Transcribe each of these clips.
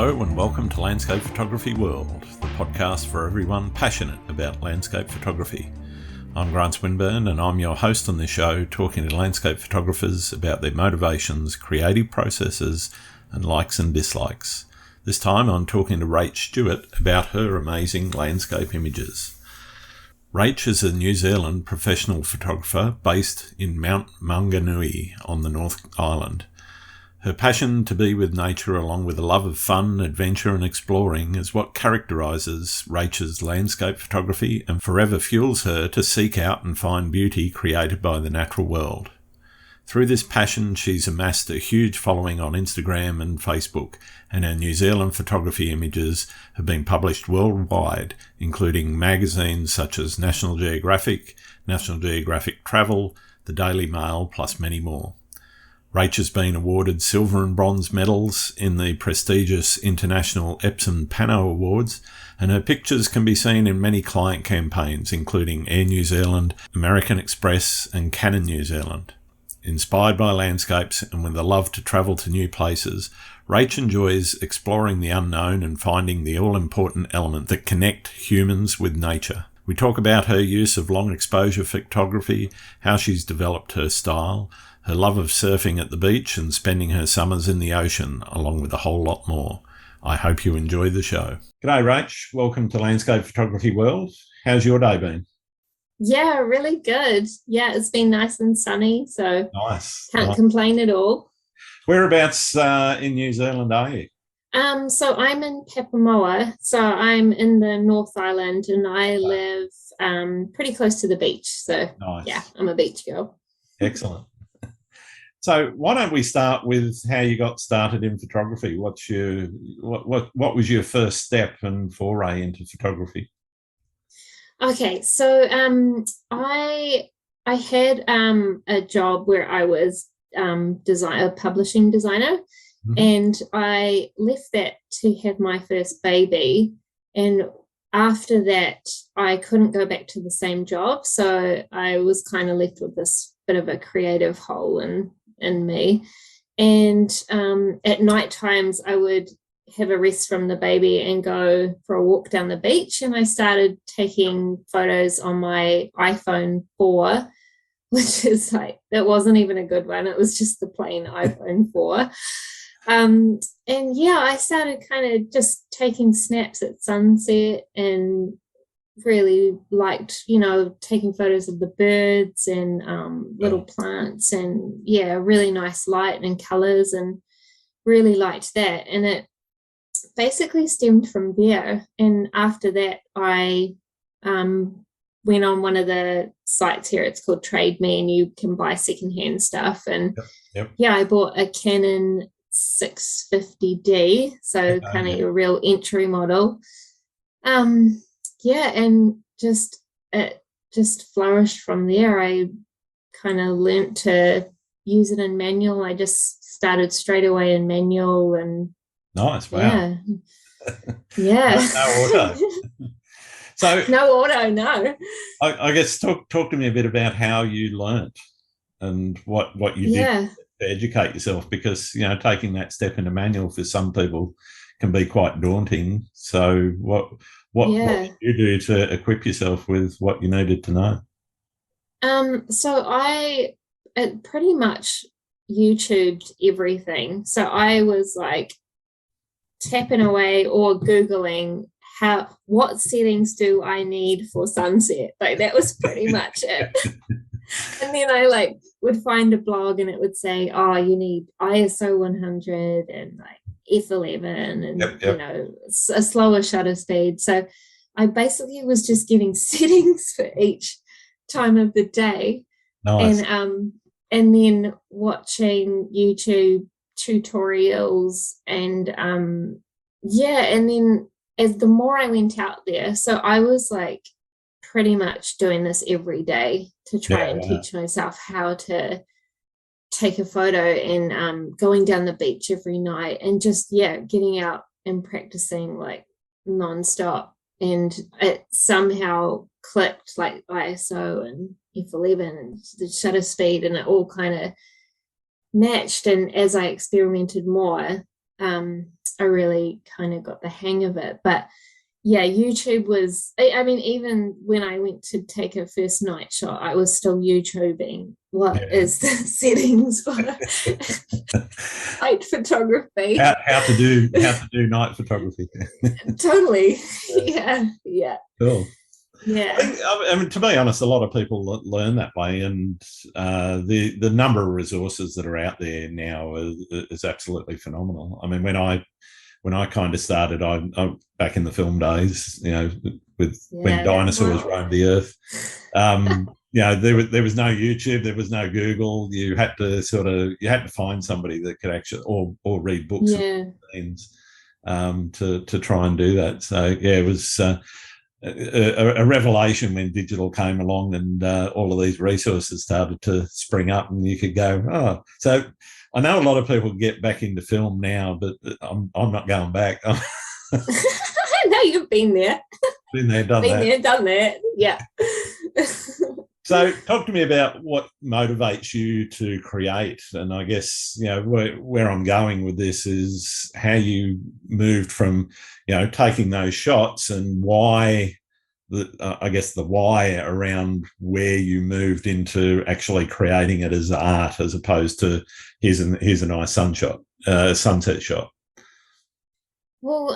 Hello and welcome to Landscape Photography World, the podcast for everyone passionate about landscape photography. I'm Grant Swinburne and I'm your host on this show, talking to landscape photographers about their motivations, creative processes and likes and dislikes. This time I'm talking to Rach Stewart about her amazing landscape images. Rach is a New Zealand professional photographer based in Mount Maunganui on the North Island. Her passion to be with nature, along with a love of fun, adventure and exploring, is what characterizes Rach's landscape photography and forever fuels her to seek out and find beauty created by the natural world. Through this passion, she's amassed a huge following on Instagram and Facebook, and her New Zealand photography images have been published worldwide, including magazines such as National Geographic, National Geographic Travel, the Daily Mail, plus many more. Rach has been awarded silver and bronze medals in the prestigious International Epson Pano Awards, and her pictures can be seen in many client campaigns, including Air New Zealand, American Express and Canon New Zealand. Inspired by landscapes and with a love to travel to new places, Rach enjoys exploring the unknown and finding the all-important element that connect humans with nature. We talk about her use of long exposure photography, how she's developed her style, her love of surfing at the beach and spending her summers in the ocean, along with a whole lot more. I hope you enjoy the show. G'day, Rach. Welcome to Landscape Photography World. How's your day been? Yeah, really good. Yeah, it's been nice and sunny, so can't nice. complain at all. Whereabouts in New Zealand are you? So I'm in Papamoa, so I'm in the North Island, and I live pretty close to the beach. So yeah, I'm a beach girl. Excellent. So why don't we start with how you got started in photography? What was your first step and foray into photography? Okay, so I had a job where I was a publishing designer, and I left that to have my first baby, and after that I couldn't go back to the same job, so I was kind of left with this bit of a creative hole in me. And at night times I would have a rest from the baby and go for a walk down the beach, and I started taking photos on my iPhone 4, which is like, that wasn't even a good one, it was just the plain iPhone 4. And yeah, I started kind of just taking snaps at sunset and really liked, taking photos of the birds and little plants, and yeah, really nice light and colors, and really liked that. And it basically stemmed from there. And after that, I went on one of the sites here, it's called Trade Me, and you can buy secondhand stuff. And yeah, I bought a Canon 650D, so kind of a real entry model. Yeah, and it just flourished from there. I kind of learnt to use it in manual. I just started straight away in manual, and nice. Wow. Yeah. No auto. So no auto, no. I guess talk to me a bit about how you learnt and what you did to educate yourself, because taking that step into manual for some people can be quite daunting. So what did you do to equip yourself with what you needed to know? So I pretty much YouTubed everything. So I was like tapping away or Googling what settings do I need for sunset? Like, that was pretty much it. And then I would find a blog and it would say, oh, you need ISO 100 and F11 and a slower shutter speed. So I basically was just getting settings for each time of the day. Nice. And then watching YouTube tutorials, and and then as the more I went out there, so I was pretty much doing this every day to try and teach myself how to take a photo, and going down the beach every night, and just getting out and practicing nonstop. And it somehow clicked, ISO and F11 and the shutter speed, and it all kind of matched. And as I experimented more, I really kind of got the hang of it. But yeah, YouTube was, I mean, even when I went to take a first night shot, I was still YouTubing what is the settings for night photography. How to do night photography. Totally. Yeah. Cool. Yeah. I mean, to be honest, a lot of people learn that way, and the number of resources that are out there now is absolutely phenomenal. I mean, when I kind of started, I back in the film days, when dinosaurs roamed the earth, there was no YouTube, there was no Google. You had to find somebody that could actually or read books and things to try and do that. So it was a revelation when digital came along and all of these resources started to spring up, and you could go, oh, so. I know a lot of people get back into film now, but I'm not going back. I know you've been there. Been there, done that. Yeah. So talk to me about what motivates you to create. And I guess, where I'm going with this is how you moved from, taking those shots and why, the why around where you moved into actually creating it as art, as opposed to here's a nice sunset shot. Well,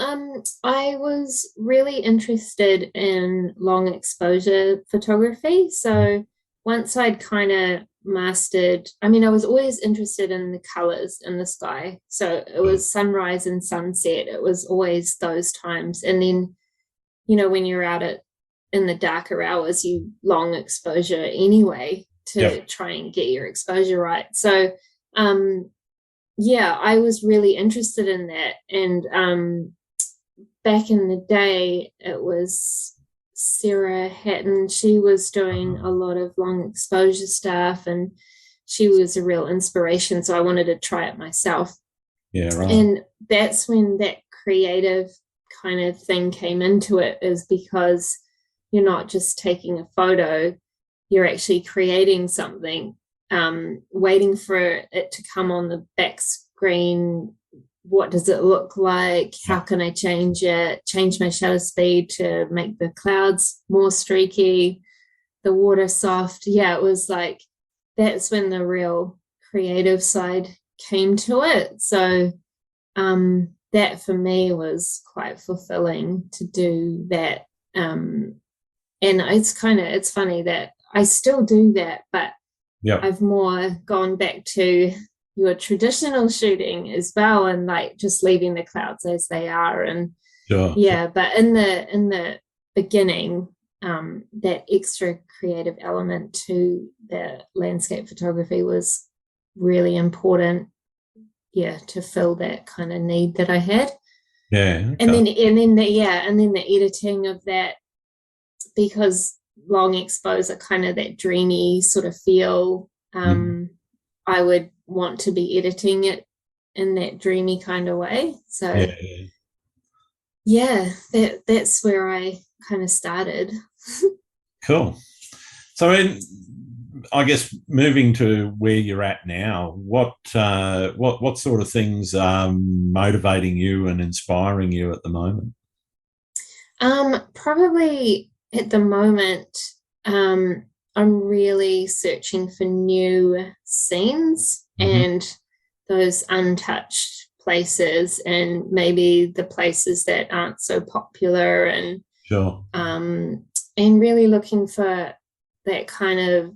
I was really interested in long exposure photography. So once I'd kind of mastered, I mean, I was always interested in the colors in the sky. So it was sunrise and sunset. It was always those times. And then, when you're out in the darker hours, you long exposure anyway to try and get your exposure right. So, I was really interested in that. And back in the day, it was Sarah Hatton. She was doing a lot of long exposure stuff, and she was a real inspiration. So I wanted to try it myself. Yeah, right. And that's when that creative kind of thing came into it, is because you're not just taking a photo, you're actually creating something, waiting for it to come on the back screen. What does it look like? How can I change it? Change my shutter speed to make the clouds more streaky, the water soft. Yeah, it was like, that's when the real creative side came to it. So that for me was quite fulfilling to do that. And it's funny that I still do that, but I've more gone back to your traditional shooting as well, and like just leaving the clouds as they are. And but in the beginning, that extra creative element to the landscape photography was really important, to fill that kind of need that I had. And then the editing of that, because long exposure, kind of that dreamy sort of feel, I would want to be editing it in that dreamy kind of way. So that's where I kind of started. Cool. So I guess moving to where you're at now, what sort of things are motivating you and inspiring you at the moment? Probably at the moment, I'm really searching for new scenes and those untouched places, and maybe the places that aren't so popular, and and really looking for that kind of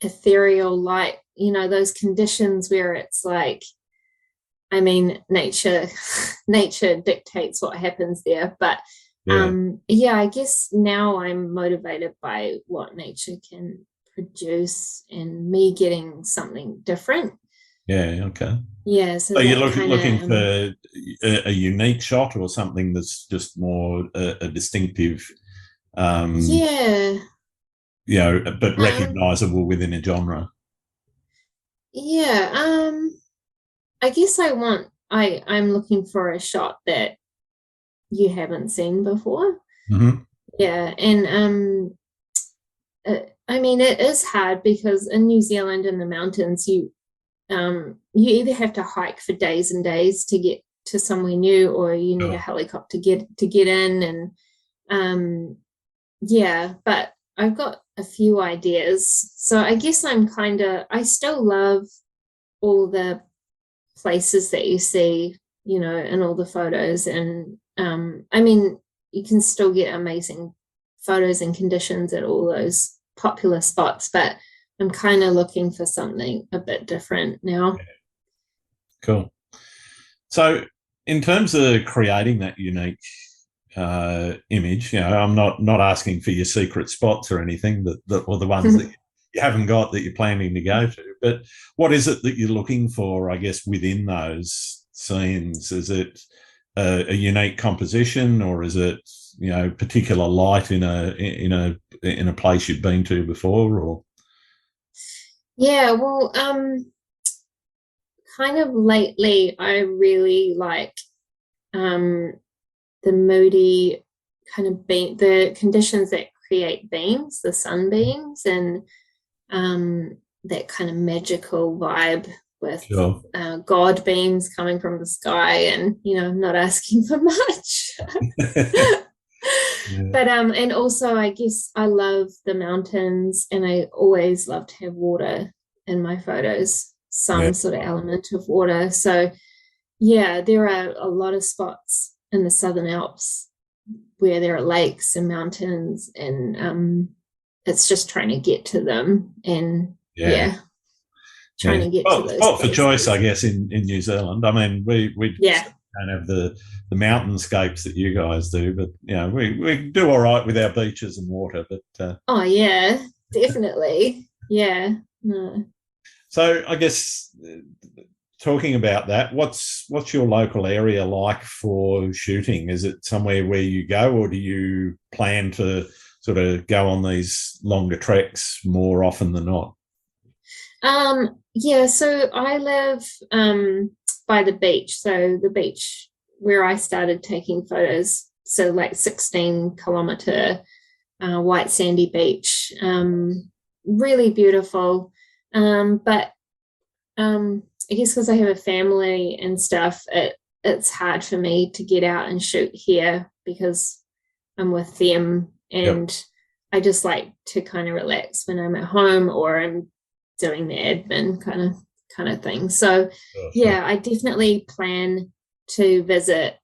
ethereal light, those conditions where it's like, I mean, nature dictates what happens there, but I guess now I'm motivated by what nature can produce and me getting something different. So you're looking for a unique shot, or something that's just more a distinctive but recognizable within a genre. I guess I'm looking for a shot that you haven't seen before. And I mean, it is hard because in New Zealand, in the mountains, you either have to hike for days and days to get to somewhere new, or you need a Sure. helicopter to get in, and yeah, but I've got a few ideas. So I guess I still love all the places that you see, in all the photos. And I mean, you can still get amazing photos and conditions at all those popular spots, but I'm kind of looking for something a bit different now. Cool. So, in terms of creating that unique image, I'm not asking for your secret spots or anything, or the ones that you haven't got that you're planning to go to. But what is it that you're looking for, I guess, within those scenes? Is it a unique composition, or is it particular light in a place you've been to before? Or Yeah, well, kind of lately, I really like the moody kind of the conditions that create beams, the sunbeams, and that kind of magical vibe with sure. God beams coming from the sky, and I'm not asking for much. Yeah. But and also I guess I love the mountains, and I always love to have water in my photos, some sort of element of water. So yeah, there are a lot of spots in the Southern Alps where there are lakes and mountains, and it's just trying to get to them, and trying to get to those spot for places. choice, I guess, in New Zealand. I mean, we don't have the mountainscapes that you guys do, but we do all right with our beaches and water. But oh yeah, definitely, yeah. No. So I guess talking about that, what's your local area like for shooting? Is it somewhere where you go, or do you plan to sort of go on these longer treks more often than not? Yeah, so I live by the beach. So the beach where I started taking photos, so like 16-kilometer white sandy beach, really beautiful. But I guess because I have a family and stuff, it's hard for me to get out and shoot here because I'm with them, and I just like to kind of relax when I'm at home or I'm doing the admin kind of thing. So yeah, I definitely plan to visit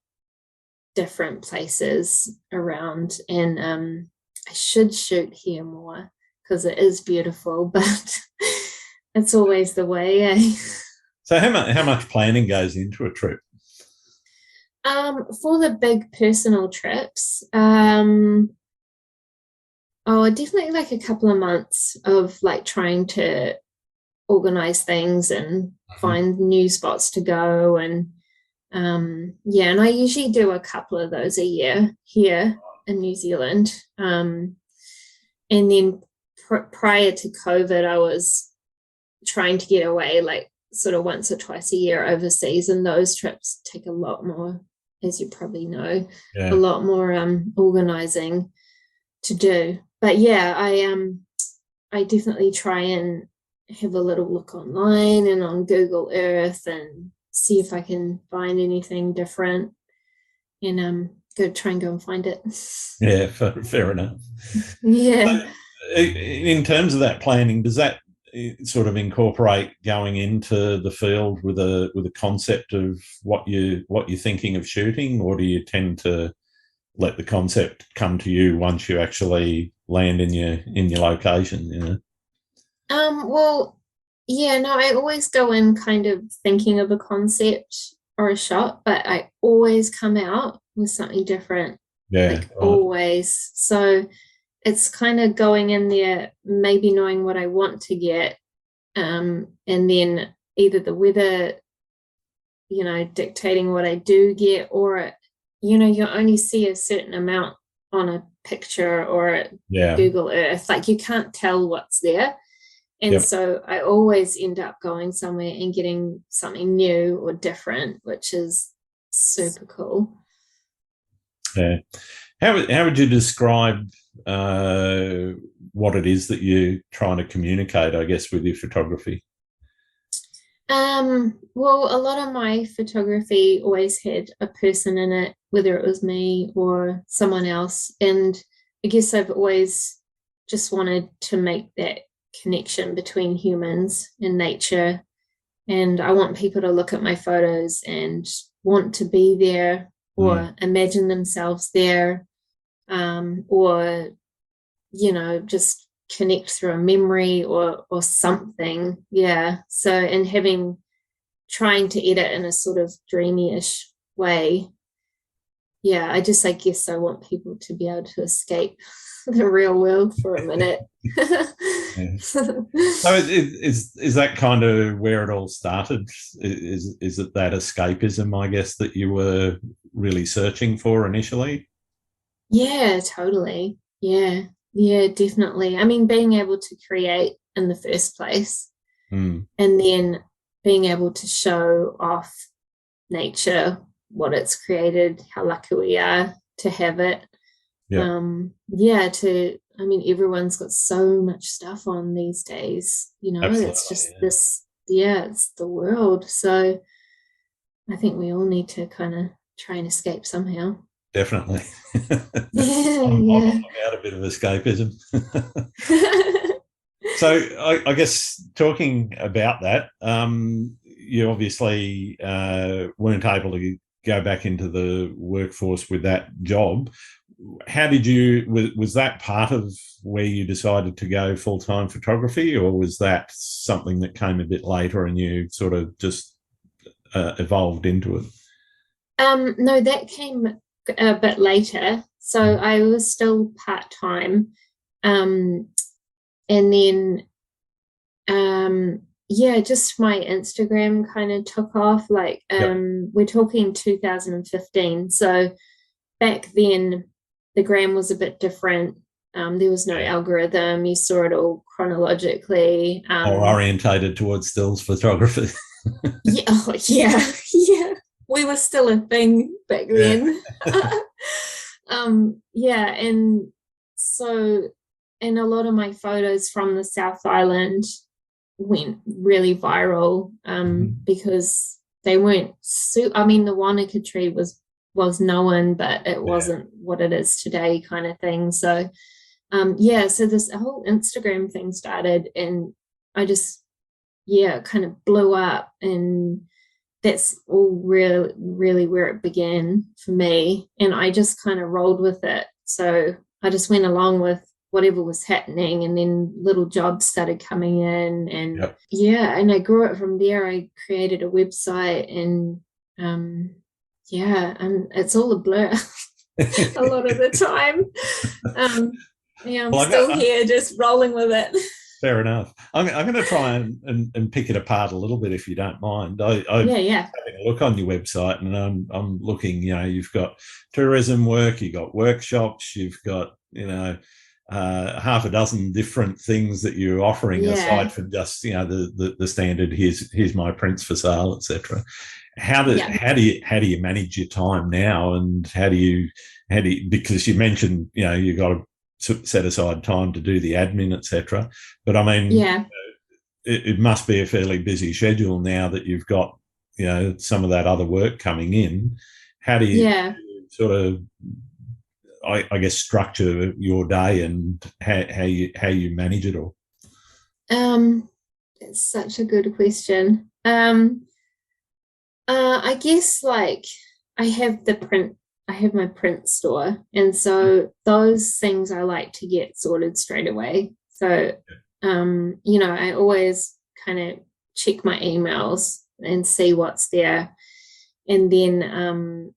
different places around, and I should shoot here more because it is beautiful, but it's always the way, eh? So how much planning goes into a trip? For the big personal trips, definitely like a couple of months of like trying to organize things and find new spots to go, and and I usually do a couple of those a year here in New Zealand, and then prior to COVID I was trying to get away like sort of once or twice a year overseas, and those trips take a lot more, as you probably know, a lot more organizing to do. But yeah, I definitely try and have a little look online and on Google Earth and see if I can find anything different, and try and go and find it. Yeah, fair enough. Yeah. So, in terms of that planning, does that sort of incorporate going into the field with a concept of what you're thinking of shooting, or do you tend to let the concept come to you once you actually land in your location? Well, yeah, no, I always go in kind of thinking of a concept or a shot, but I always come out with something different. Like always. So it's kind of going in there, maybe knowing what I want to get, and then either the weather, dictating what I do get, or, you only see a certain amount on a picture or Google Earth. Like you can't tell what's there. And so I always end up going somewhere and getting something new or different, which is super cool. Yeah. How would you describe what it is that you're trying to communicate, I guess, with your photography? Well, a lot of my photography always had a person in it, whether it was me or someone else. And I guess I've always just wanted to make that connection between humans and nature. And I want people to look at my photos and want to be there or imagine themselves there, or, just connect through a memory or something. Yeah. So, and trying to edit in a sort of dreamy-ish way. Yeah, I guess I want people to be able to escape the real world for a minute. Yeah. So is that kind of where it all started? Is it that escapism, I guess, that you were really searching for initially? Yeah, totally. Yeah, definitely. I mean, being able to create in the first place and then being able to show off nature, what it's created, how lucky we are to have it. Yeah. I mean, everyone's got so much stuff on these days, Absolutely. it's just it's the world. So I think we all need to kind of try and escape somehow. Definitely. Yeah. I'm out a bit of escapism. So I guess talking about that, you obviously weren't able to go back into the workforce with that job. How did was that part of where you decided to go full-time photography, or was that something that came a bit later and you sort of just evolved into it? No, that came a bit later. So I was still part-time. And then just my Instagram kind of took off. Like we're talking 2015. So back then the gram was a bit different. There was no algorithm. You saw it all chronologically. Or orientated towards stills photography. Yeah. We were still a thing back then. And so, and a lot of my photos from the South Island went really viral because they weren't I mean, the Wanaka tree was known, but it wasn't what it is today, kind of thing. So so this whole Instagram thing started, and I just kind of blew up, and that's all really where it began for me. And I just kind of rolled with it. So I just went along with whatever was happening, and then little jobs started coming in, and and I grew it from there. I created a website, and and it's all a blur a lot of the time. I'm still here just rolling with it. Fair enough. I'm going to try and pick it apart a little bit, if you don't mind. I'm having a look on your website, and I'm looking. You've got tourism work, you've got workshops, you've got half a dozen different things that you're offering aside from just the standard. Here's my prints for sale, etc. How do you manage your time now, and how do you because you mentioned you got to set aside time to do the admin, etc. But I mean, it must be a fairly busy schedule now that you've got some of that other work coming in. How do you sort of, I guess, structure your day, and how you manage it all? It's such a good question. I guess like I have my print store, and so those things I like to get sorted straight away. So I always kind of check my emails and see what's there, and then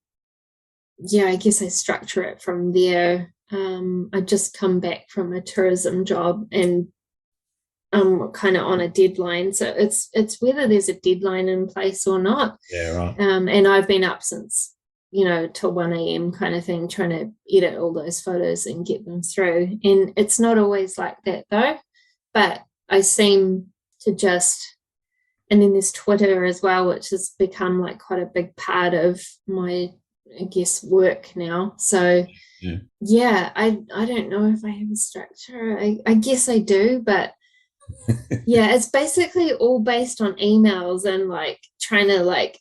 I guess I structure it from there. I just come back from a tourism job, and I'm kind of on a deadline, so it's whether there's a deadline in place or not. And I've been up since till 1 a.m. kind of thing, trying to edit all those photos and get them through. And it's not always like that though, but I seem to just, and then there's Twitter as well, which has become like quite a big part of my, I guess, work now. So I don't know if I have a structure. I guess I do, but Yeah, it's basically all based on emails and like trying to like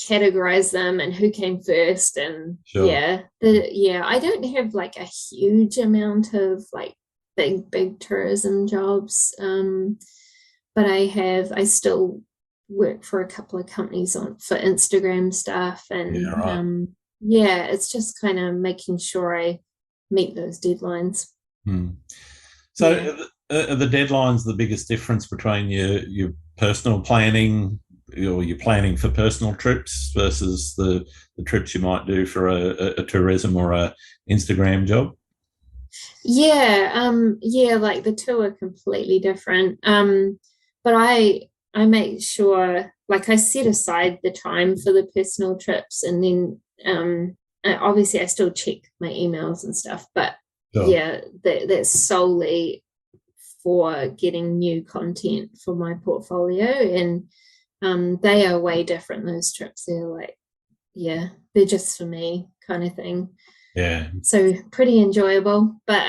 categorize them and who came first. And Sure. I don't have like a huge amount of like big tourism jobs. But I still work for a couple of companies on for Instagram stuff. Yeah, And right. it's just kind of making sure I meet those deadlines. Hmm. So Yeah. are the deadlines the biggest difference between your personal planning or your planning for personal trips versus the trips you might do for a tourism or a Instagram job? Like the two are completely different. But I make sure like I set aside the time for the personal trips, and then obviously I still check my emails and stuff, but Sure. that's solely for getting new content for my portfolio. And they are way different, those trips. They're like, they're just for me kind of thing. Yeah. So pretty enjoyable. But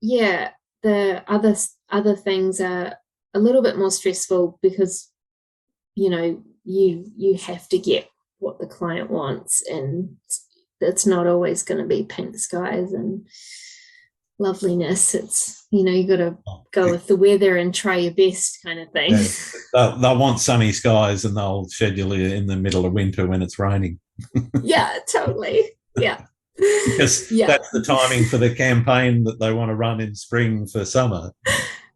yeah, the other things are a little bit more stressful because you have to get what the client wants, and it's not always going to be pink skies and loveliness. It's you got to go with the weather and try your best kind of thing. Yeah. They'll want sunny skies and they'll schedule you in the middle of winter when it's raining. Yeah, totally. Yeah. Because Yeah. that's the timing for the campaign that they want to run in spring for summer.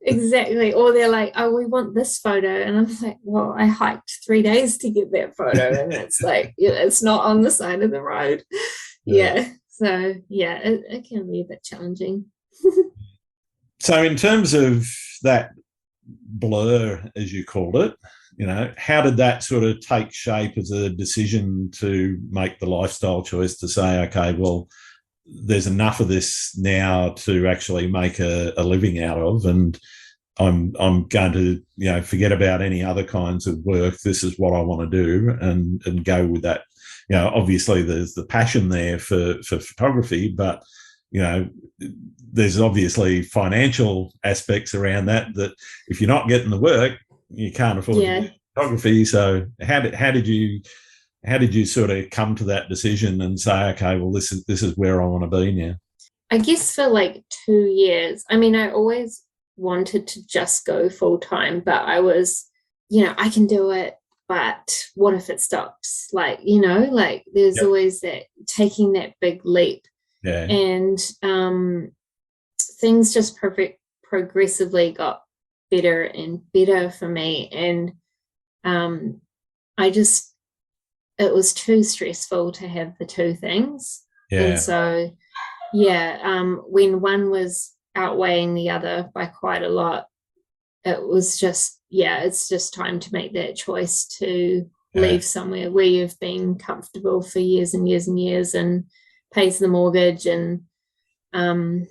Exactly. Or they're like, oh, we want this photo. And I'm like, well, I hiked 3 days to get that photo. And it's like, it's not on the side of the road. Yeah. Yeah. So, yeah, it can be a bit challenging. So, in terms of that blur, as you called it, how did that sort of take shape as a decision to make the lifestyle choice to say, okay, well, there's enough of this now to actually make a living out of, and I'm going to forget about any other kinds of work. This is what I want to do, and go with that. Obviously there's the passion there for photography, but there's obviously financial aspects around that if you're not getting the work, you can't afford to do Yeah. photography. So how did you sort of come to that decision and say, okay, well, this is where I want to be now? I guess for like 2 years, I mean, I always wanted to just go full time, but I was, I can do it, but what if it stops? Like, like there's Yep. always that taking that big leap. Yeah. And things just progressively got better and better for me. And I just, it was too stressful to have the two things. And Yeah. so, when one was outweighing the other by quite a lot, it was just, it's just time to make that choice to Yeah. leave somewhere where you've been comfortable for years and years and years and pays the mortgage. And um,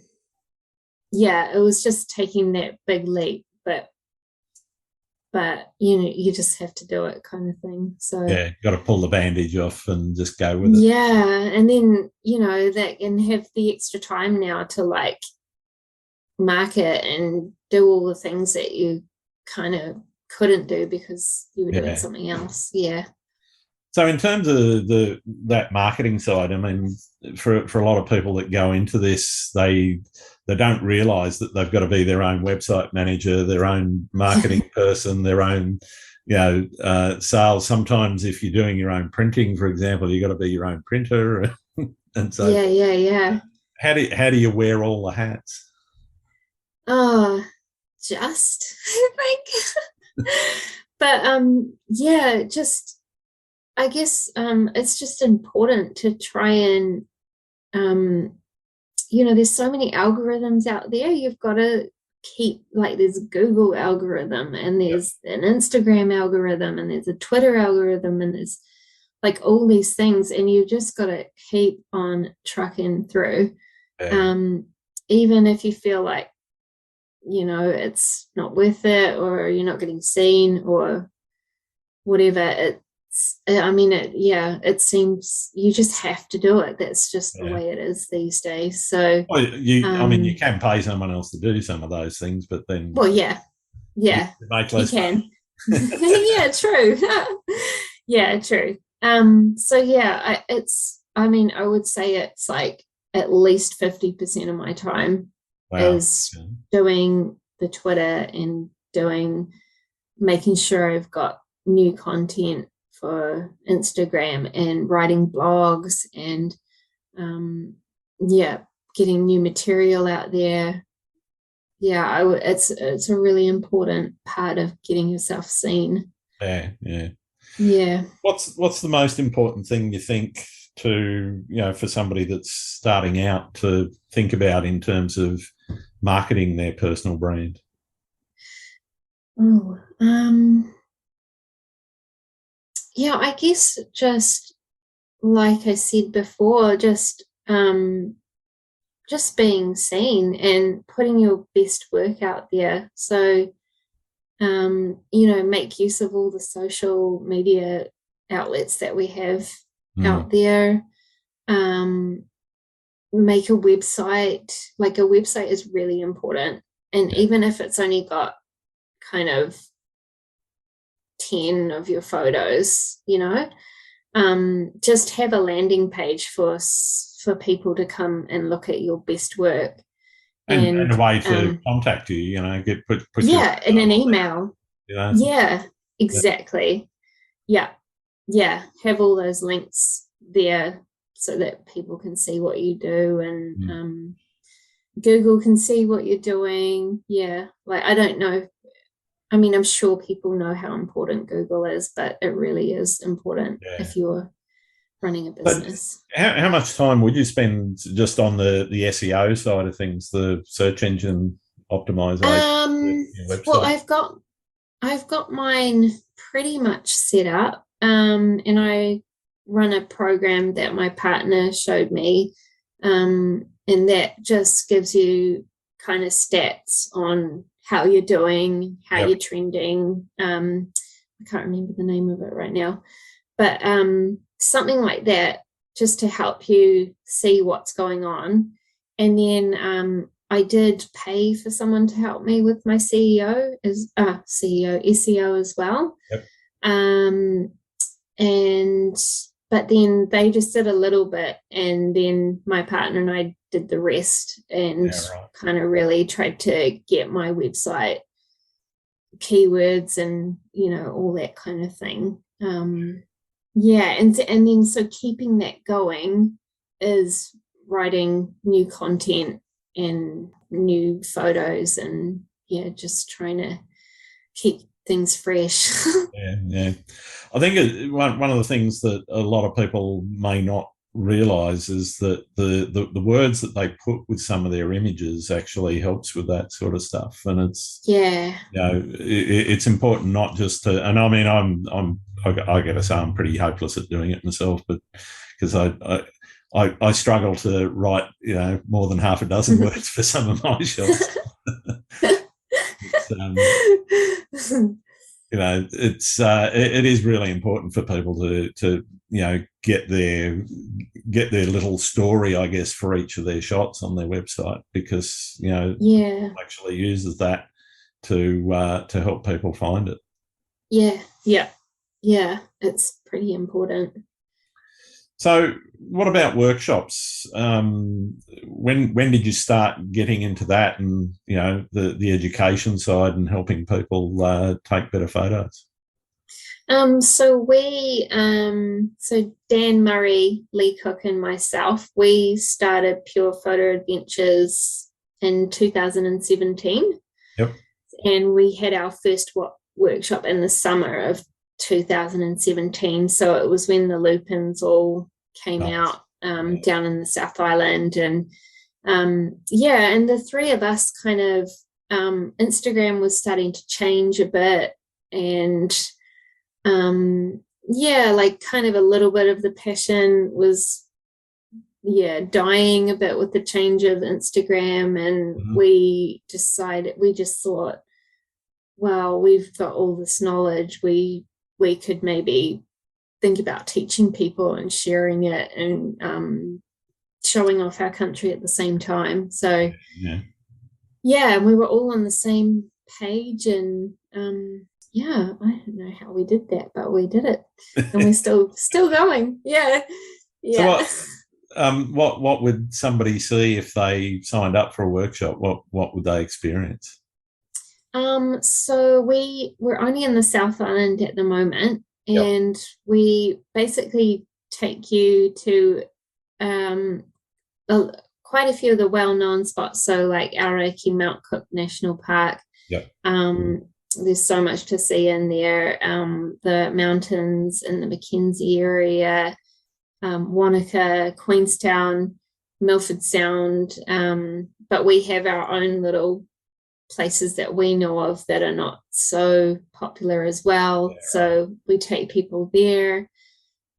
it was just taking that big leap, but you just have to do it kind of thing. So Yeah. Got to pull the bandage off and just go with it. yeah, and then that and have the extra time now to like market and do all the things that you kind of couldn't do because you were doing Yeah. something else. Yeah. So in terms of that marketing side, I mean, for a lot of people that go into this, they don't realise that they've got to be their own website manager, their own marketing person, their own sales. Sometimes if you're doing your own printing, for example, you've got to be your own printer and so forth. Yeah. How do you wear all the hats? Oh, just I think. But just I guess it's just important to try and there's so many algorithms out there. You've got to keep like there's a Google algorithm and there's an Instagram algorithm and there's a Twitter algorithm and there's like all these things, and you just got to keep on trucking through. Yeah. Even if you feel like it's not worth it or you're not getting seen or whatever, I mean, it seems you just have to do it. That's just the way it is these days. So, well, I mean, you can pay someone else to do some of those things, but then, well, yeah, you make less you can. money. Yeah, true. Yeah, true. So yeah, I would say it's like at least 50% of my time is doing the Twitter and making sure I've got new content for Instagram and writing blogs and getting new material out there. Yeah, it's a really important part of getting yourself seen. Yeah. What's the most important thing you think for somebody that's starting out to think about in terms of marketing their personal brand? I guess just like I said before, just being seen and putting your best work out there. So, make use of all the social media outlets that we have out there. Make a website. Like a website is really important. And even if it's only got kind of 10 of your photos, just have a landing page for people to come and look at your best work. And a way to contact you, put in an email. Yeah, exactly. Yeah. Have all those links there so that people can see what you do and Google can see what you're doing. Yeah, like I don't know. I mean, I'm sure people know how important Google is, but it really is important if you're running a business. But how much time would you spend just on the SEO side of things, the search engine optimization? Well, I've got mine pretty much set up, and I run a program that my partner showed me, and that just gives you kind of stats on how you're doing, how you're trending. I can't remember the name of it right now, but something like that, just to help you see what's going on. And then I did pay for someone to help me with my SEO as well. But then they just did a little bit, and then my partner and I did the rest, and kind of really tried to get my website keywords and all that kind of thing. And then so keeping that going is writing new content and new photos and just trying to keep things fresh. I think one of the things that a lot of people may not realize is that the words that they put with some of their images actually helps with that sort of stuff. And it's it's important not just to, and I mean I gotta say I'm pretty hopeless at doing it myself, but because I struggle to write more than half a dozen words for some of my shots. It is really important for people to get their little story, I guess, for each of their shots on their website, because actually uses that to help people find it. It's pretty important. So what about workshops? When did you start getting into that, and the education side and helping people take better photos? So Dan Murray, Lee Cook, and myself, we started Pure Photo Adventures in 2017. And we had our first workshop in the summer of 2017. So it was when the Lupins all came out down in the South Island, and and the three of us kind of Instagram was starting to change a bit, and like kind of a little bit of the passion was dying a bit with the change of Instagram, and we just thought, well, we've got all this knowledge, we could maybe think about teaching people and sharing it and showing off our country at the same time. So yeah, we were all on the same page, and yeah, I don't know how we did that, but we did it, and we're still going. Yeah. So what would somebody see if they signed up for a workshop? What would they experience? So we're only in the South Island at the moment, and we basically take you to quite a few of the well-known spots. So like Aoraki, Mount Cook National Park. There's so much to see in there. The mountains in the Mackenzie area, Wanaka, Queenstown, Milford Sound. But we have our own little places that we know of that are not so popular as well. So we take people there,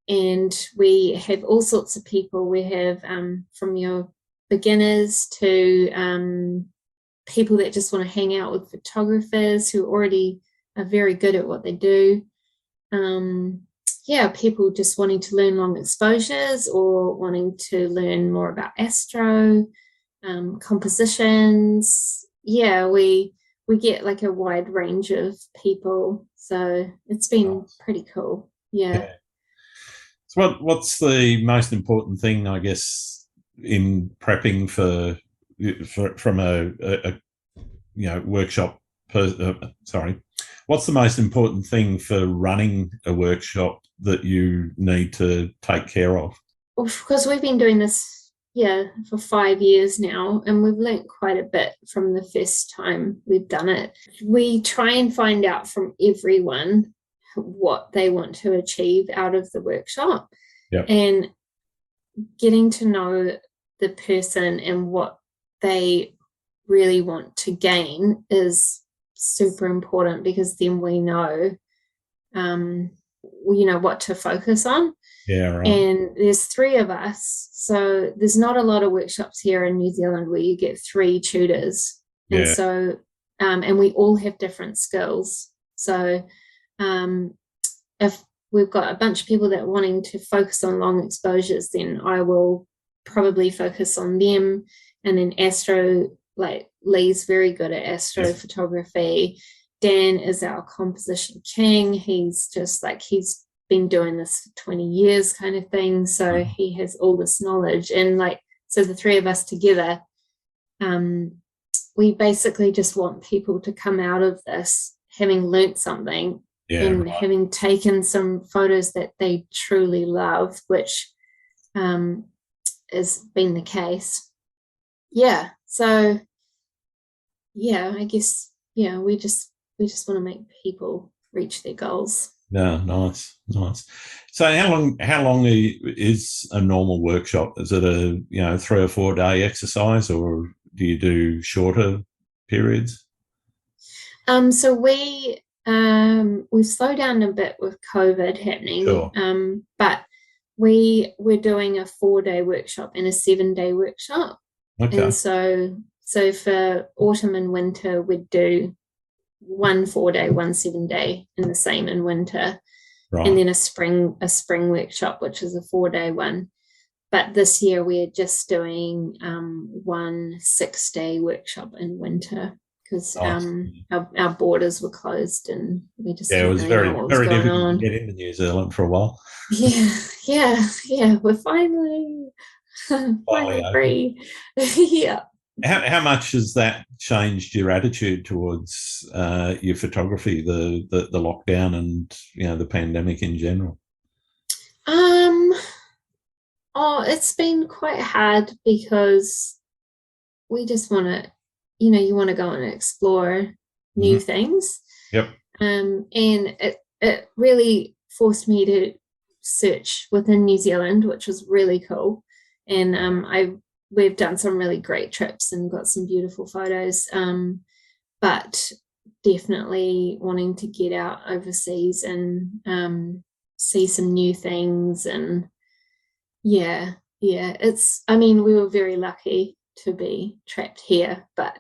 and we have all sorts of people. We have from your beginners to people that just want to hang out with photographers who already are very good at what they do. People just wanting to learn long exposures or wanting to learn more about astro, compositions. We get like a wide range of people, so it's been pretty cool. So what's the most important thing, I guess, in prepping from a workshop? What's the most important thing for running a workshop that you need to take care of? Well, because we've been doing this for 5 years now, and we've learnt quite a bit from the first time we've done it. We try and find out from everyone what they want to achieve out of the workshop, and getting to know the person and what they really want to gain is super important, because then we know what to focus on. And there's 3 of us, so there's not a lot of workshops here in New Zealand where you get 3 tutors. And so and we all have different skills. So if we've got a bunch of people that are wanting to focus on long exposures, then I will probably focus on them. And then astro, like Lee's very good at astrophotography. Dan is our composition king. He's been doing this for 20 years kind of thing. So he has all this knowledge. And so the 3 of us together, we basically just want people to come out of this having learnt something having taken some photos that they truly love, which has been the case. So I guess we just want to make people reach their goals. Nice. So how long is a normal workshop? Is it a 3 or 4 day exercise, or do you do shorter periods? So we've slowed down a bit with COVID happening. But we're doing a 4-day workshop and a 7-day workshop. And so for autumn and winter, we'd do 1 4-day, 1 7-day, and the same in winter. And then a spring workshop, which is a 4-day one. But this year we're just doing 1 6-day workshop in winter, because our borders were closed and we just it was very difficult to get into New Zealand for a while. We're finally free. How much has that changed your attitude towards your photography, the lockdown and the pandemic in general? It's been quite hard, because we just want to, you want to go and explore new things. And it really forced me to search within New Zealand, which was really cool. And we've done some really great trips and got some beautiful photos, but definitely wanting to get out overseas and see some new things. And we were very lucky to be trapped here, but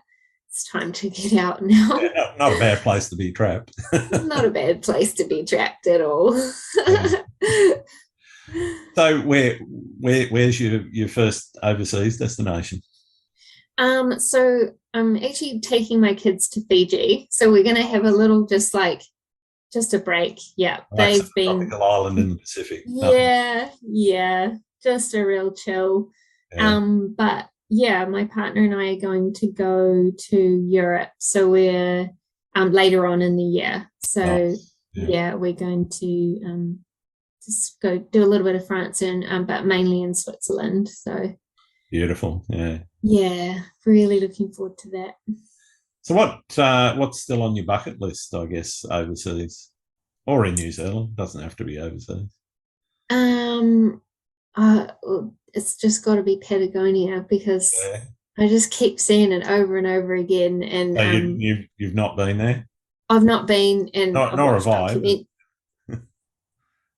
it's time to get out now. Not a bad place to be trapped. Not a bad place to be trapped at all. So where's your first overseas destination? So I'm actually taking my kids to Fiji. So we're gonna have a little just a break. Yeah. That's a They've been tropical island in the Pacific. Nothing. yeah, just a real chill. Yeah. But yeah, my partner and I are going to go to Europe. So we're later on in the year. So Nice. Yeah. yeah, we're going to just go do a little bit of France and but mainly in Switzerland. So Beautiful. Yeah. yeah, really looking forward to that. So what's still on your bucket list, I guess, overseas or in New Zealand? Doesn't have to be overseas. Um, uh, it's just got to be Patagonia because Yeah. I just keep seeing it over and over again, and So you've not been there? I've not been, and I've Nor have watched I. document.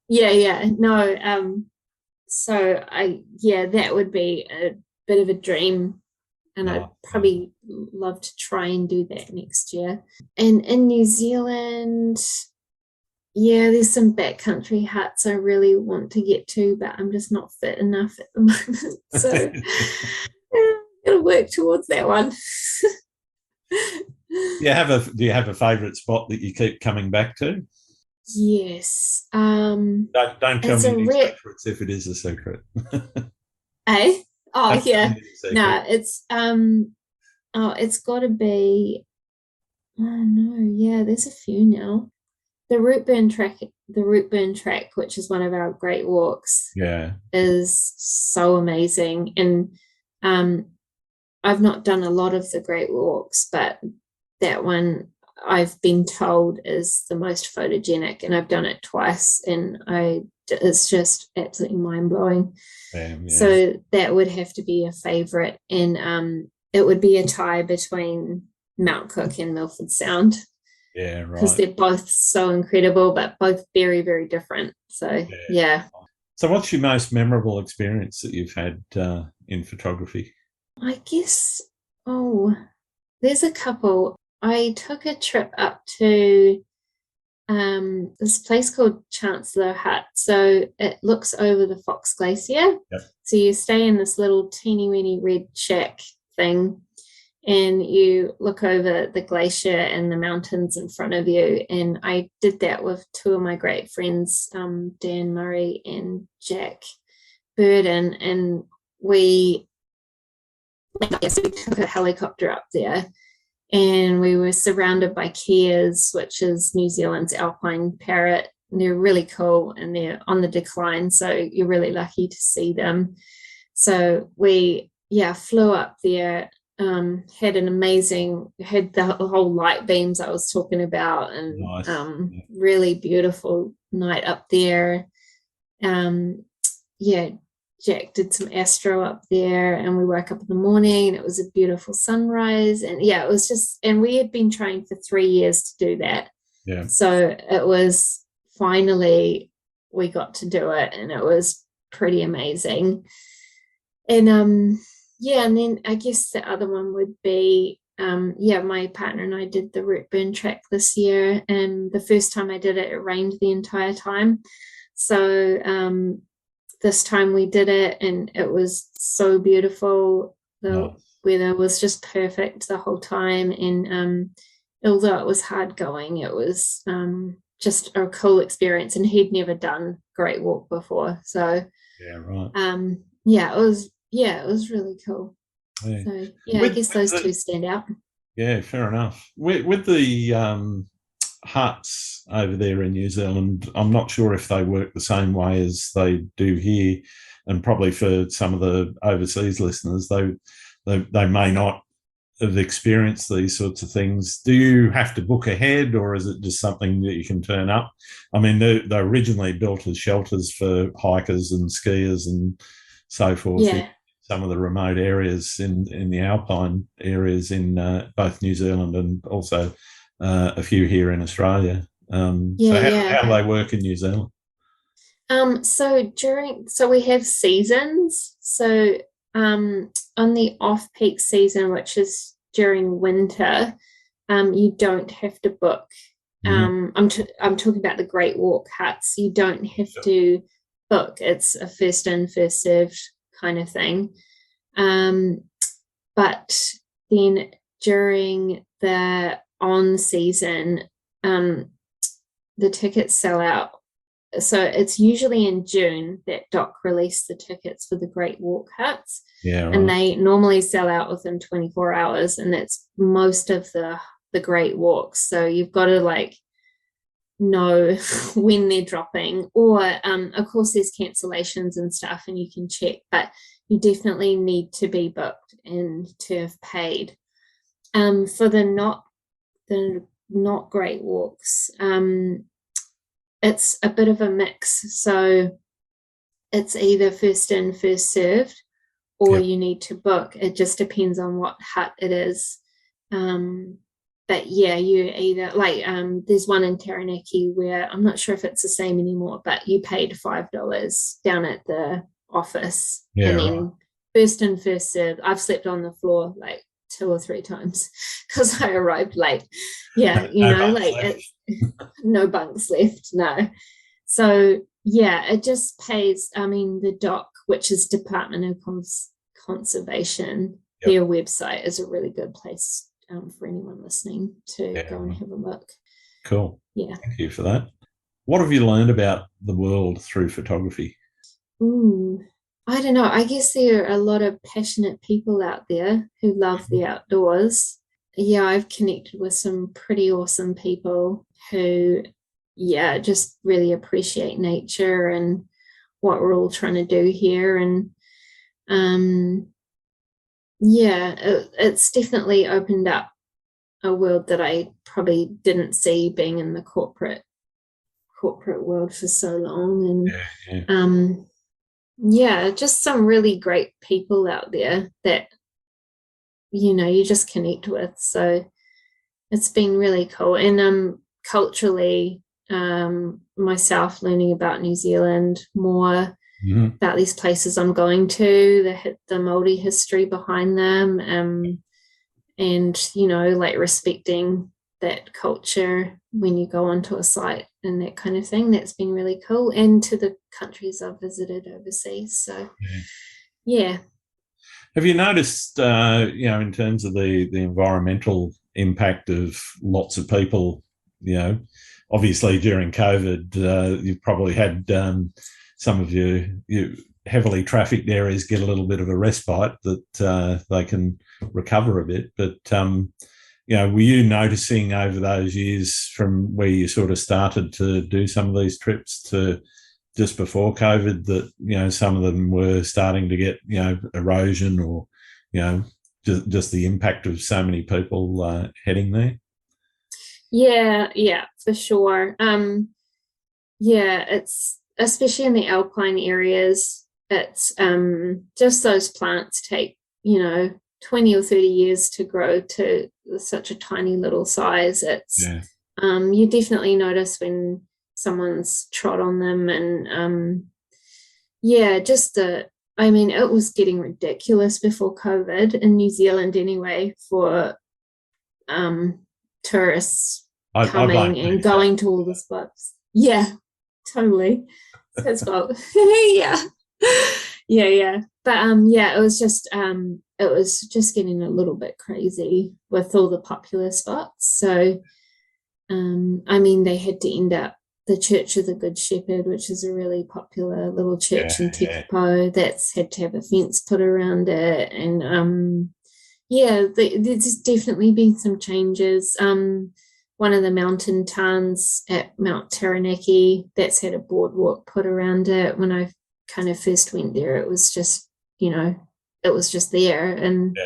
Yeah, no. So that would be a bit of a dream, and I'd No. probably love to try and do that next year. And in New Zealand, yeah, there's some backcountry huts I really want to get to, but I'm just not fit enough at the moment. So yeah, I'm gonna work towards that one. Do you have a favourite spot that you keep coming back to? Yes. Don't tell It's me a any rare secrets if it is a secret. eh? Oh Don't tell yeah. me any secret. No, it's gotta be oh no, yeah, there's a few now. The root burn track, which is one of our great walks, Yeah. is so amazing. And um I've not done a lot of the great walks, but that one I've been told is the most photogenic, and I've done it twice, and it's just absolutely mind blowing. Yeah. So that would have to be a favorite, and it would be a tie between Mount Cook and Milford Sound Yeah, because right. they're both so incredible, but both very, very different. So Yeah. yeah, So what's your most memorable experience that you've had in photography? I guess. Oh, there's a couple. I took a trip up to this place called Chancellor Hut. So it looks over the Fox Glacier. Yep. So you stay in this little teeny weeny red shack thing, and you look over the glacier and the mountains in front of you. And I did that with two of my great friends, Dan Murray and Jack Burden, and we took a helicopter up there, and we were surrounded by keas, which is New Zealand's alpine parrot. And they're really cool, and they're on the decline, so you're really lucky to see them. So we flew up there, had the whole light beams I was talking about, and Nice. really beautiful night up there. Yeah, Jack did some astro up there, and we woke up in the morning and it was a beautiful sunrise. And yeah, it was just, and we had been trying for 3 years to do that. Yeah. So it was finally, we got to do it, and it was pretty amazing. And and then I guess the other one would be my partner and I did the root burn track this year, and the first time I did it, it rained the entire time. So this time we did it, and it was so beautiful. The Nice. weather was just perfect the whole time, and although it was hard going, it was just a cool experience. And he'd never done Great Walk before, so Yeah, right. it was really cool. Yeah. So yeah, I With, guess with those the, two stand out. yeah, fair enough. With the huts over there in New Zealand, I'm not sure if they work the same way as they do here, and probably for some of the overseas listeners, they may not have experienced these sorts of things. Do you have to book ahead, or is it just something that you can turn up? I mean, they're originally built as shelters for hikers and skiers and so forth in Yeah, some of the remote areas in the alpine areas in both New Zealand and also a few here in Australia. yeah, So yeah. how do they work in New Zealand? So we have seasons. So on the off-peak season, which is during winter, you don't have to book I'm talking about the Great Walk huts. You don't have to book. It's a first in, first served kind of thing. But then during the on season, the tickets sell out. So it's usually in June that Doc released the tickets for the Great Walk huts. Yeah, right. And they normally sell out within 24 hours, and that's most of the Great Walks. So you've got to like know when they're dropping, or of course there's cancellations and stuff and you can check, but you definitely need to be booked and to have paid. For the not Great Walks, it's a bit of a mix. So it's either first in, first served, or you need to book. It just depends on what hut it is. But yeah, you either like there's one in Taranaki where I'm not sure if it's the same anymore, but you paid $5 down at the office, and then first in, first served. I've slept on the floor like 2 or 3 times because I arrived late. Yeah, it's no bunks left. No. So yeah, it just pays. I mean, the DOC, which is Department of Conservation, their website is a really good place for anyone listening to go and have a look. Cool. Yeah. Thank you for that. What have you learned about the world through photography? I don't know. I guess there are a lot of passionate people out there who love the outdoors. Yeah, I've connected with some pretty awesome people who, just really appreciate nature and what we're all trying to do here. And it's definitely opened up a world that I probably didn't see being in the corporate world for so long. And just some really great people out there that you just connect with. So it's been really cool. And culturally, myself learning about New Zealand more, about these places I'm going to, the Māori history behind them, and like respecting that culture when you go onto a site and that kind of thing. That's been really cool. And to the countries I've visited overseas. So yeah. Have you noticed, in terms of the environmental impact of lots of people, obviously during COVID, you've probably had some of your heavily trafficked areas get a little bit of a respite that they can recover a bit. But, were you noticing over those years from where you sort of started to do some of these trips to just before COVID that, some of them were starting to get, erosion or, just the impact of so many people heading there? Yeah, for sure. It's especially in the alpine areas, it's just those plants take, 20 or 30 years to grow to such a tiny little size. It's you definitely notice when someone's trod on them. And it was getting ridiculous before COVID in New Zealand anyway for tourists coming and going to all the spots. Yeah, totally. It's his fault. Yeah. But it was just getting a little bit crazy with all the popular spots. So they had to end up the Church of the Good Shepherd, which is a really popular little church in Tekapo, that's had to have a fence put around it. And there's definitely been some changes. One of the mountain towns at Mount Taranaki, that's had a boardwalk put around it. When I kind of first went there, it was just, it was just there. And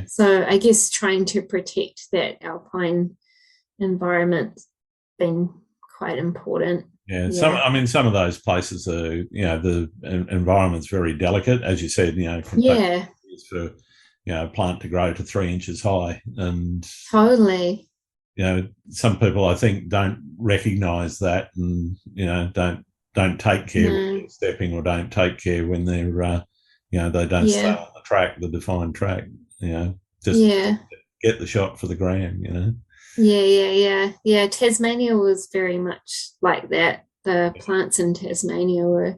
so I guess trying to protect that alpine environment's been quite important. Some of those places are, the environment's very delicate, as you said, for a plant to grow to 3 inches high. And totally. Some people I think don't recognise that, and don't take care when they're stepping, or don't take care when they're they don't stay on the track, the defined track. Just get the shot for the gram. Yeah. Tasmania was very much like that. The plants in Tasmania were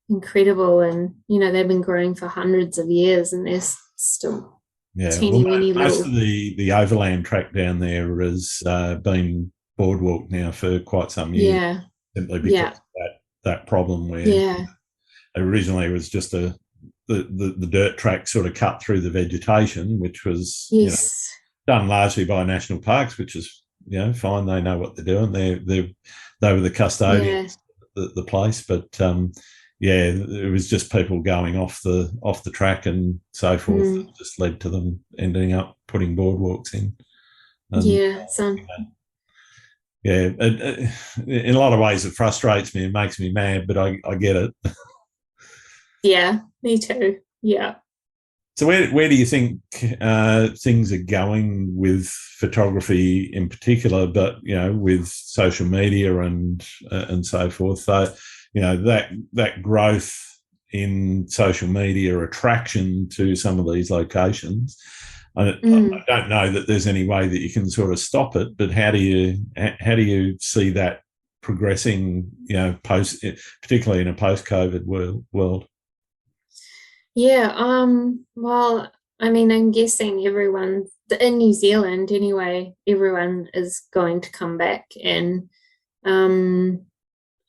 incredible, and they've been growing for hundreds of years, and there's still Yeah, well, teeny weeny most little. of the overland track down there has been boardwalk now for quite some years, Yeah, simply because yeah, of that problem where yeah. originally it was just the dirt track sort of cut through the vegetation, which was Yes. done largely by national parks, which is fine. They know what they're doing. They were the custodians Yeah. of the place, but yeah, it was just people going off the track and so forth that Mm. just led to them ending up putting boardwalks in. And Yeah. So yeah, in a lot of ways it frustrates me and makes me mad, but I get it. yeah, me too. Yeah. So where do you think things are going with photography in particular, but with social media and so forth? So that growth in social media attraction to some of these locations. I Mm. don't know that there's any way that you can sort of stop it, but how do you see that progressing? Particularly in a post-COVID world. Yeah. Well, I mean, I'm guessing everyone in New Zealand anyway, everyone is going to come back, and um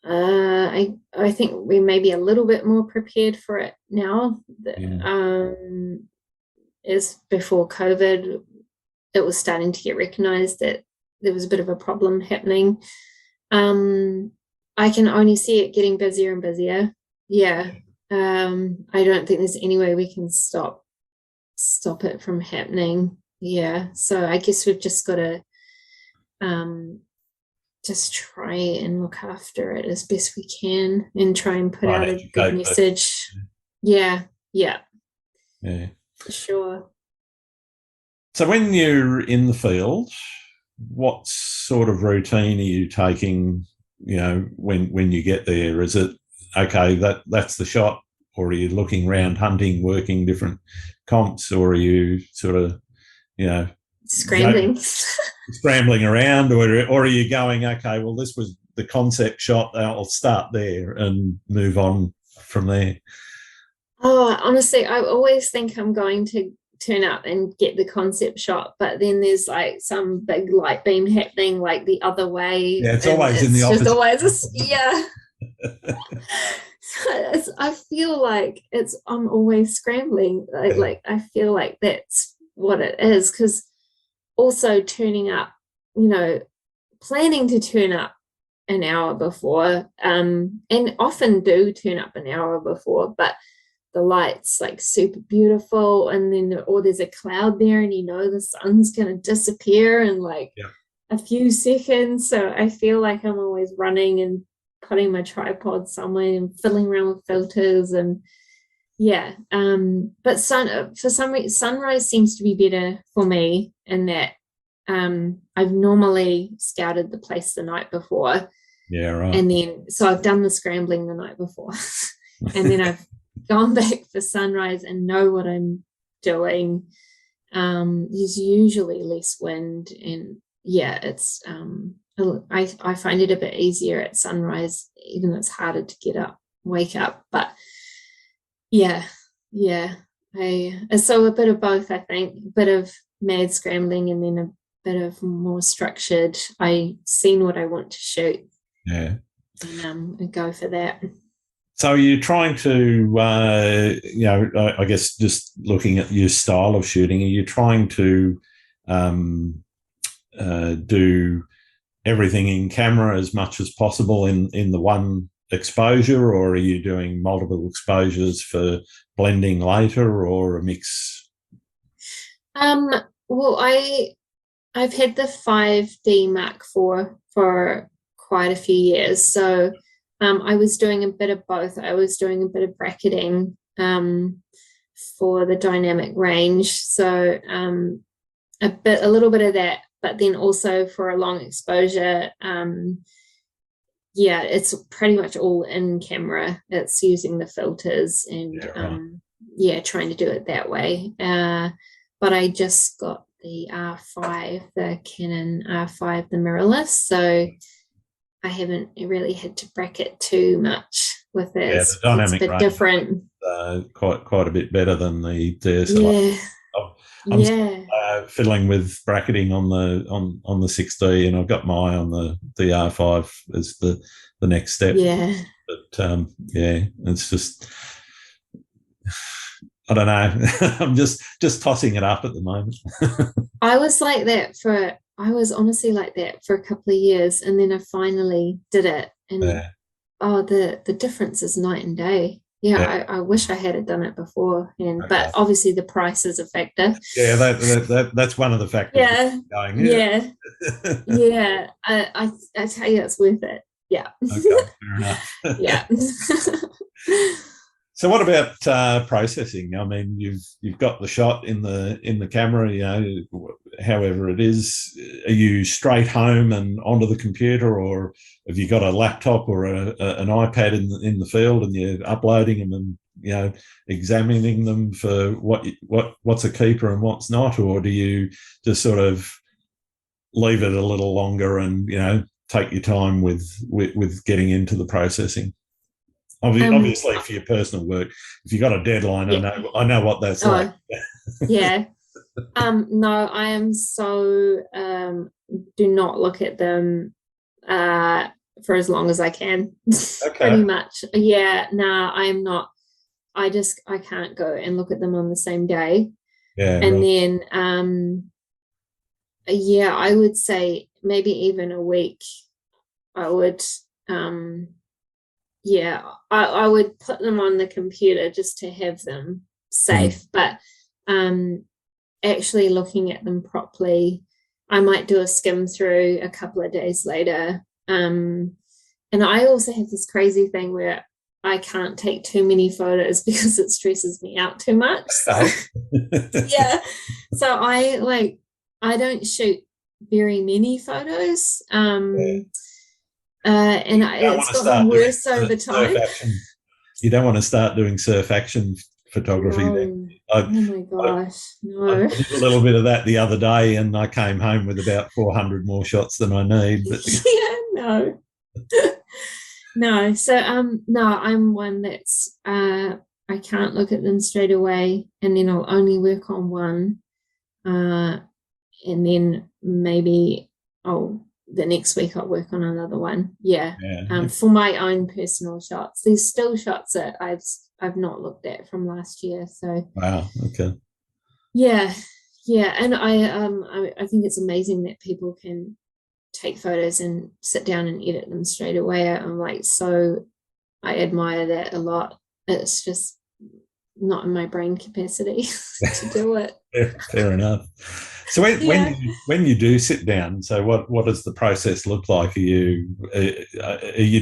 I think we may be a little bit more prepared for it now. Yeah. As before COVID, it was starting to get recognized that there was a bit of a problem happening. Um, I can only see it getting busier and busier. Yeah. I don't think there's any way we can stop it from happening. Yeah. So I guess we've just got to um just try and look after it as best we can and try and put Try out and a good educate people. message. Yeah, yeah, Yeah. for sure. So when you're in the field, what sort of routine are you taking? When you get there, is it okay that's the shot, or are you looking around, hunting, working different comps, or are you sort of go, Scrambling. scrambling around, or are you going okay? Well, this was the concept shot. I'll start there and move on from there. Oh, honestly, I always think I'm going to turn up and get the concept shot, but then there's like some big light beam happening like the other way, Yeah, it's and always in the it's just opposite. always yeah. I feel like I'm always scrambling. Like I feel like that's what it is, because also turning up, planning to turn up an hour before, and often do turn up an hour before, but the light's like super beautiful, and then or there's a cloud there, and the sun's gonna disappear in like Yeah. a few seconds. So I feel like I'm always running and putting my tripod somewhere and fiddling around with filters, and yeah. But for some reason sunrise seems to be better for me in that I've normally scouted the place the night before, Yeah, right. and then so I've done the scrambling the night before, and then I've gone back for sunrise and know what I'm doing. There's usually less wind, and yeah, it's I find it a bit easier at sunrise, even though it's harder to wake up. But yeah, yeah. So a bit of both, I think, a bit of mad scrambling and then a bit of more structured. I seen what I want to shoot, Yeah. and go for that. So you're trying to, I guess, just looking at your style of shooting, are you trying to do everything in camera as much as possible in the one exposure, or are you doing multiple exposures for blending later, or a mix? Well, I've had the 5D Mark IV for quite a few years, so I was doing a bit of both. I was doing a bit of bracketing for the dynamic range, so a little bit of that, but then also for a long exposure, yeah, it's pretty much all in camera. It's using the filters and Yeah, right. yeah, trying to do it that way. But I just got the R5, the Canon R5, the mirrorless. So I haven't really had to bracket too much with it. Yeah, the dynamic it's a bit range different. Quite a bit better than the DSLR. Yeah. I'm Yeah. fiddling with bracketing on the 6D, and I've got my eye on the R5 as the next step. Yeah. But yeah, it's just, I don't know. I'm just tossing it up at the moment. I was honestly like that for a couple of years, and then I finally did it, and Yeah. the difference is night and day. Yeah, Yeah. I wish I had done it before, Okay. but obviously the price is a factor. Yeah, that's one of the factors. Yeah, going, yeah, yeah. I tell you, it's worth it. Yeah. Okay, fair enough. Yeah. So what about processing? I mean, you've got the shot in the camera, you know, however it is. Are you straight home and onto the computer, or have you got a laptop or an iPad in the field and you're uploading them and, you know, examining them for what's a keeper and what's not, or do you just sort of leave it a little longer and, you know, take your time with getting into the processing? Obviously, for your personal work, if you got a deadline, yeah. I know what that's like. Yeah. No, I am so do not look at them for as long as I can. Okay. Pretty much. Yeah. No, I am not. I can't go and look at them on the same day. Yeah. And then yeah, I would say maybe even a week. I would yeah, I would put them on the computer just to have them safe. But actually looking at them properly, I might do a skim through a couple of days later. And I also have this crazy thing where I can't take too many photos because it stresses me out too much. So, yeah. So I don't shoot very many photos. And it's gotten worse over time. You don't want to start doing surf action photography. No. Then. Oh my gosh, no. I did a little bit of that the other day, and I came home with about 400 more shots than I need. But yeah, no, no. So no, I'm one that's I can't look at them straight away, and then I'll only work on one, and then maybe the next week I'll work on another one. Yeah. For my own personal shots. There's still shots that I've not looked at from last year. So wow. Okay. Yeah. Yeah. And I think it's amazing that people can take photos and sit down and edit them straight away. I'm like, so I admire that a lot. It's just not in my brain capacity to do it. Fair enough. So when you do sit down, so what does the process look like? Are you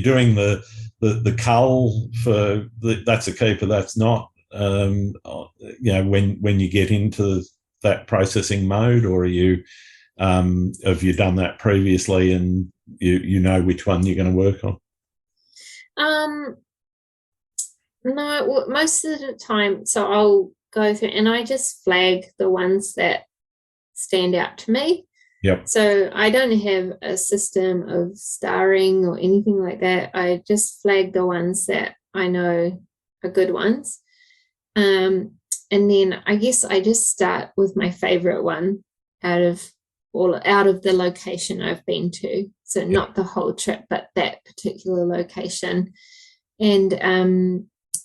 doing the cull for that's a keeper, that's not? You know, when you get into that processing mode, or are you have you done that previously and you know which one you're going to work on? No, well, most of the time, so I'll go through and I just flag the ones that stand out to me. Yep. So I don't have a system of starring or anything like that. I just flag the ones that I know are good ones. And then I guess I just start with my favorite one out of the location I've been to. So not the whole trip, but that particular location. And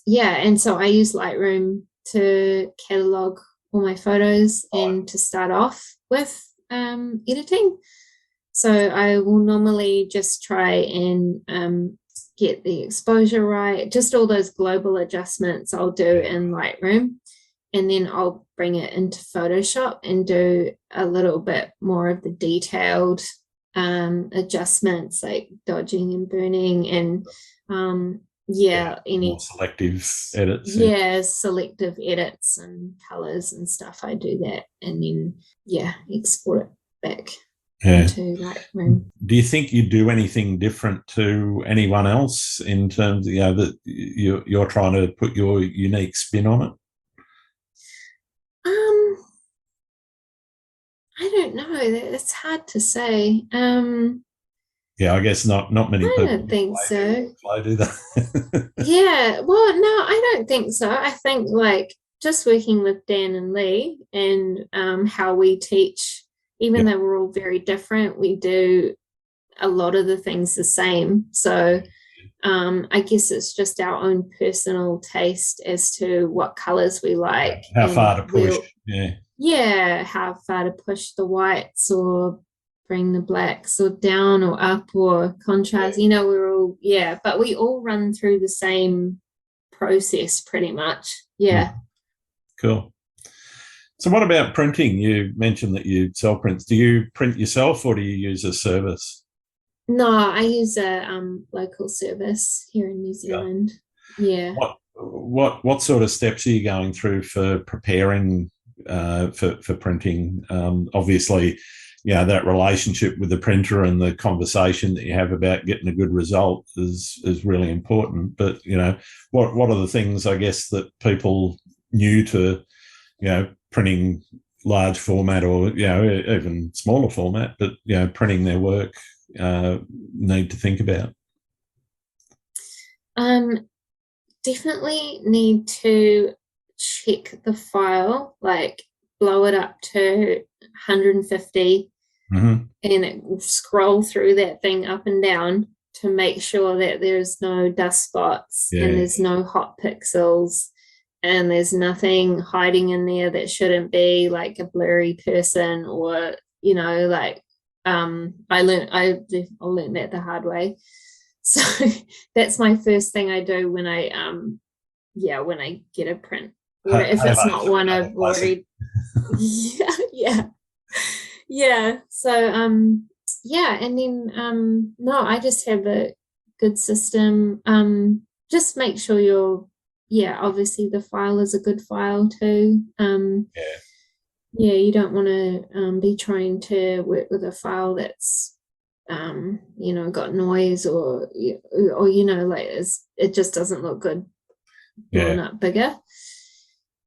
and so I use Lightroom to catalog all my photos and to start off with editing. So I will normally just try and get the exposure right, just all those global adjustments I'll do in Lightroom, and then I'll bring it into Photoshop and do a little bit more of the detailed adjustments like dodging and burning and any more selective edits. Yeah, selective edits and colors and stuff. I do that and then export it back into Lightroom. Do you think you do anything different to anyone else in terms of, that you're trying to put your unique spin on it? I don't know. It's hard to say. Yeah, I guess not many I people don't think play their so. workflow, do they? Yeah, well, no, I don't think so. I think like just working with Dan and Lee and how we teach, even Yeah, though we're all very different, we do a lot of the things the same. So I guess it's just our own personal taste as to what colors we like how and far to push. we'll, Yeah, yeah, how far to push the whites or bring the blacks or down or up or contrast. yeah. You know, we're all, yeah, but we all run through the same process pretty much. Yeah. Cool. So what about printing? You mentioned that you sell prints. Do you print yourself or do you use a service? No, I use a local service here in New Yeah. Zealand. Yeah. What sort of steps are you going through for preparing for printing? Obviously, that relationship with the printer and the conversation that you have about getting a good result is really important. But what are the things I guess that people new to printing large format or even smaller format, but printing their work need to think about? Um, Definitely need to check the file, like blow it up to 150 Mm-hmm. and it will scroll through that thing up and down to make sure that there's no dust spots and Yeah, there's no hot pixels and there's nothing hiding in there that shouldn't be, like a blurry person or like I learned that the hard way. So that's my first thing I do when I get a print order, if it's not one another I've classic. already. Yeah, yeah, yeah. So yeah, and then no, I just have a good system. Just make sure obviously the file is a good file too. Yeah, Yeah, you don't want to be trying to work with a file that's got noise or like it just doesn't look good blown yeah. up bigger.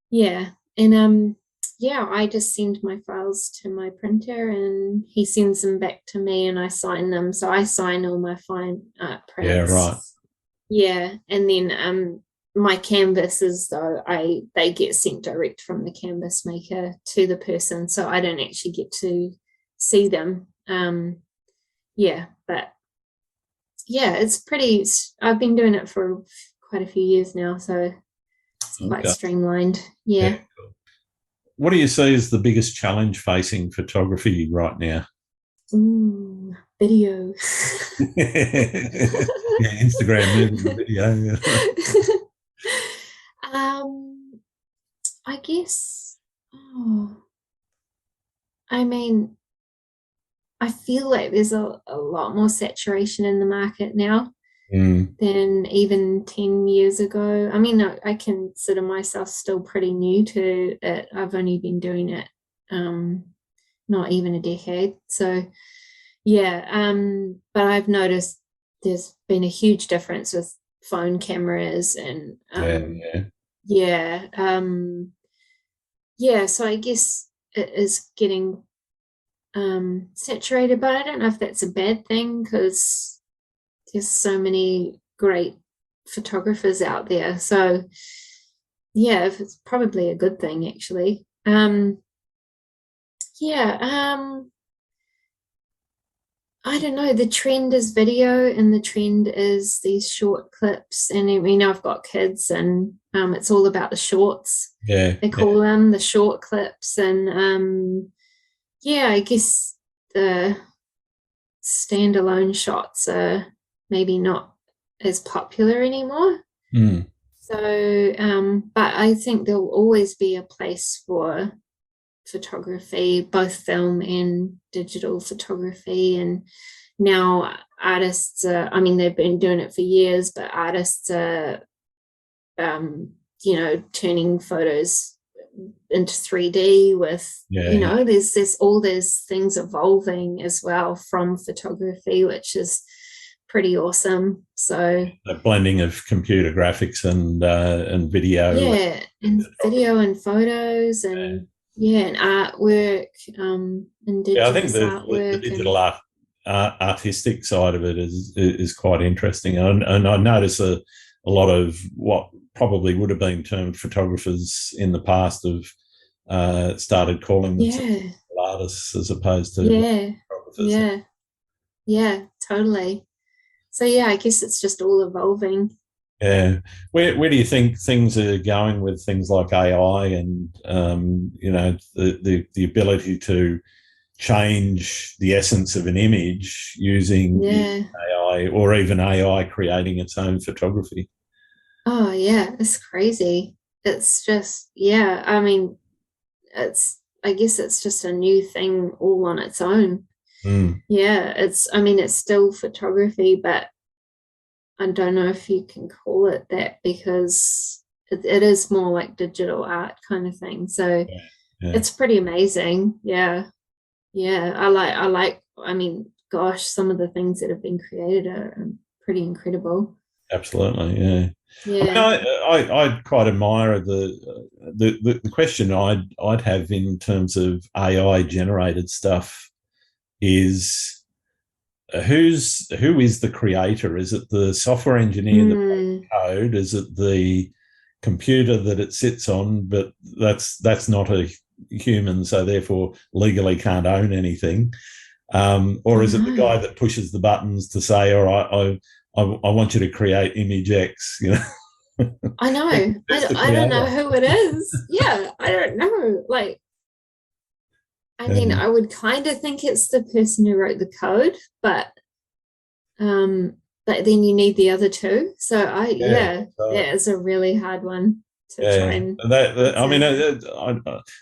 Yeah. And yeah, I just send my files to my printer and he sends them back to me and I sign them. So I sign all my fine art Yeah, right. prints. Yeah. And then my canvases though, they get sent direct from the canvas maker to the person. So I don't actually get to see them. Yeah, but yeah, I've been doing it for quite a few years now, so it's quite Okay. streamlined. Yeah. Yeah. What do you see as the biggest challenge facing photography right now? Ooh, video. Yeah, Instagram moving the video. Yeah. um, I guess, I mean, I feel like there's a lot more saturation in the market now Mm, than even 10 years ago. I mean, I consider myself still pretty new to it. I've only been doing it not even a decade. So yeah, but I've noticed there's been a huge difference with phone cameras and yeah, yeah, yeah, yeah, so I guess it is getting saturated, but I don't know if that's a bad thing because there's so many great photographers out there. So yeah, it's probably a good thing actually. Yeah, I don't know. The trend is video, and the trend is these short clips. And I mean, I've got kids, and it's all about the shorts. yeah, They yeah, call them the short clips, and yeah, I guess the standalone shots are maybe not as popular anymore. mm, So, but I think there'll always be a place for photography, both film and digital photography. And now artists I mean, they've been doing it for years, but artists are, turning photos into 3D with, yeah, yeah. there's all those things evolving as well from photography, which is pretty awesome. So A blending of computer graphics and video yeah, and and photography. video and photos Yeah, and and artwork, Yeah, I think indigenous the artwork, digital and artistic side of it is quite interesting, and I notice a lot of what probably would have been termed photographers in the past have started calling themselves yeah, artists as opposed to yeah, photographers. yeah, yeah, totally. So yeah, I guess it's just all evolving. Yeah, where do you think things are going with things like AI and the ability to change the essence of an image using Yeah. AI, or even AI creating its own photography? Oh yeah, it's crazy. It's just, yeah, I mean, I guess it's just a new thing all on its own. Mm. Yeah, I mean, it's still photography, but I don't know if you can call it that because it is more like digital art kind of thing. So Yeah, yeah, it's pretty amazing. Yeah. Yeah. I mean, gosh, some of the things that have been created are pretty incredible. absolutely. Yeah. I mean, Yeah. I quite admire the question I'd have in terms of AI generated stuff is who is the creator? Is it the software engineer that wrote Mm, the code? Is it the computer that it sits on? But that's not a human, so therefore legally can't own anything. I Or is it the know. guy that pushes the buttons to say, "All right, I want you to create image X"? I know. Who's the I don't creator? know who it is. Yeah, I don't know. Like, I mean, Yeah, I would kind of think it's the person who wrote the code, um, but then you need the other two. So yeah, yeah, right. that is a really hard one to try Yeah, and I mean, answer.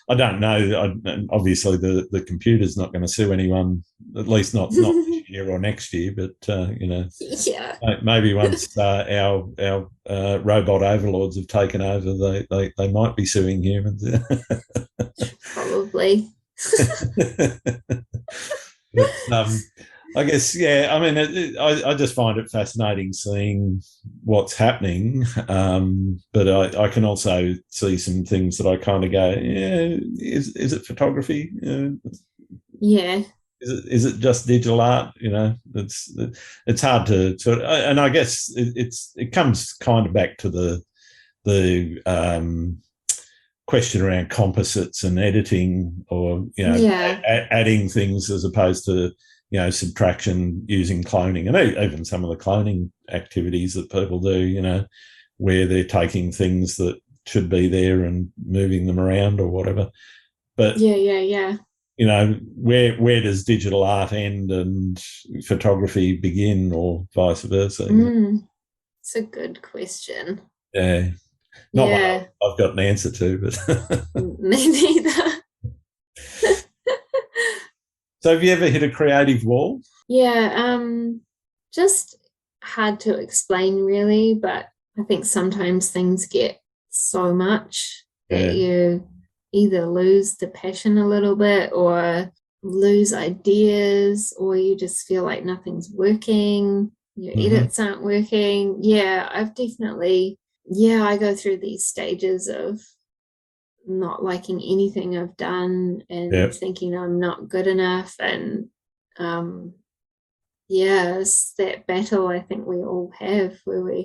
I don't know. Obviously, the computer's not going to sue anyone, at least not this year or next year. But Yeah, maybe once our robot overlords have taken over, they might be suing humans. probably. But I guess, yeah. I mean, I just find it fascinating seeing what's happening, but I can also see some things that I kind of go, yeah, is it photography? Yeah. Is it just digital art? It's hard to sort of, and I guess it comes kind of back to the question around composites and editing, or Yeah. adding things as opposed to subtraction using cloning, and even some of the cloning activities that people do, where they're taking things that should be there and moving them around or whatever. But Yeah. Yeah. Yeah. where does digital art end and photography begin, or vice versa? It's a good question. Yeah, not one Yeah. I've got an answer to, but Me neither. so have you ever hit a creative wall? Yeah, just hard to explain really, but I think sometimes things get so much that Yeah. you either lose the passion a little bit or lose ideas, or you just feel like nothing's working, your Mm-hmm. edits aren't working. Yeah, yeah, I go through these stages of not liking anything I've done Yeah. and thinking I'm not good enough. And um, yeah, it's that battle I think we all have where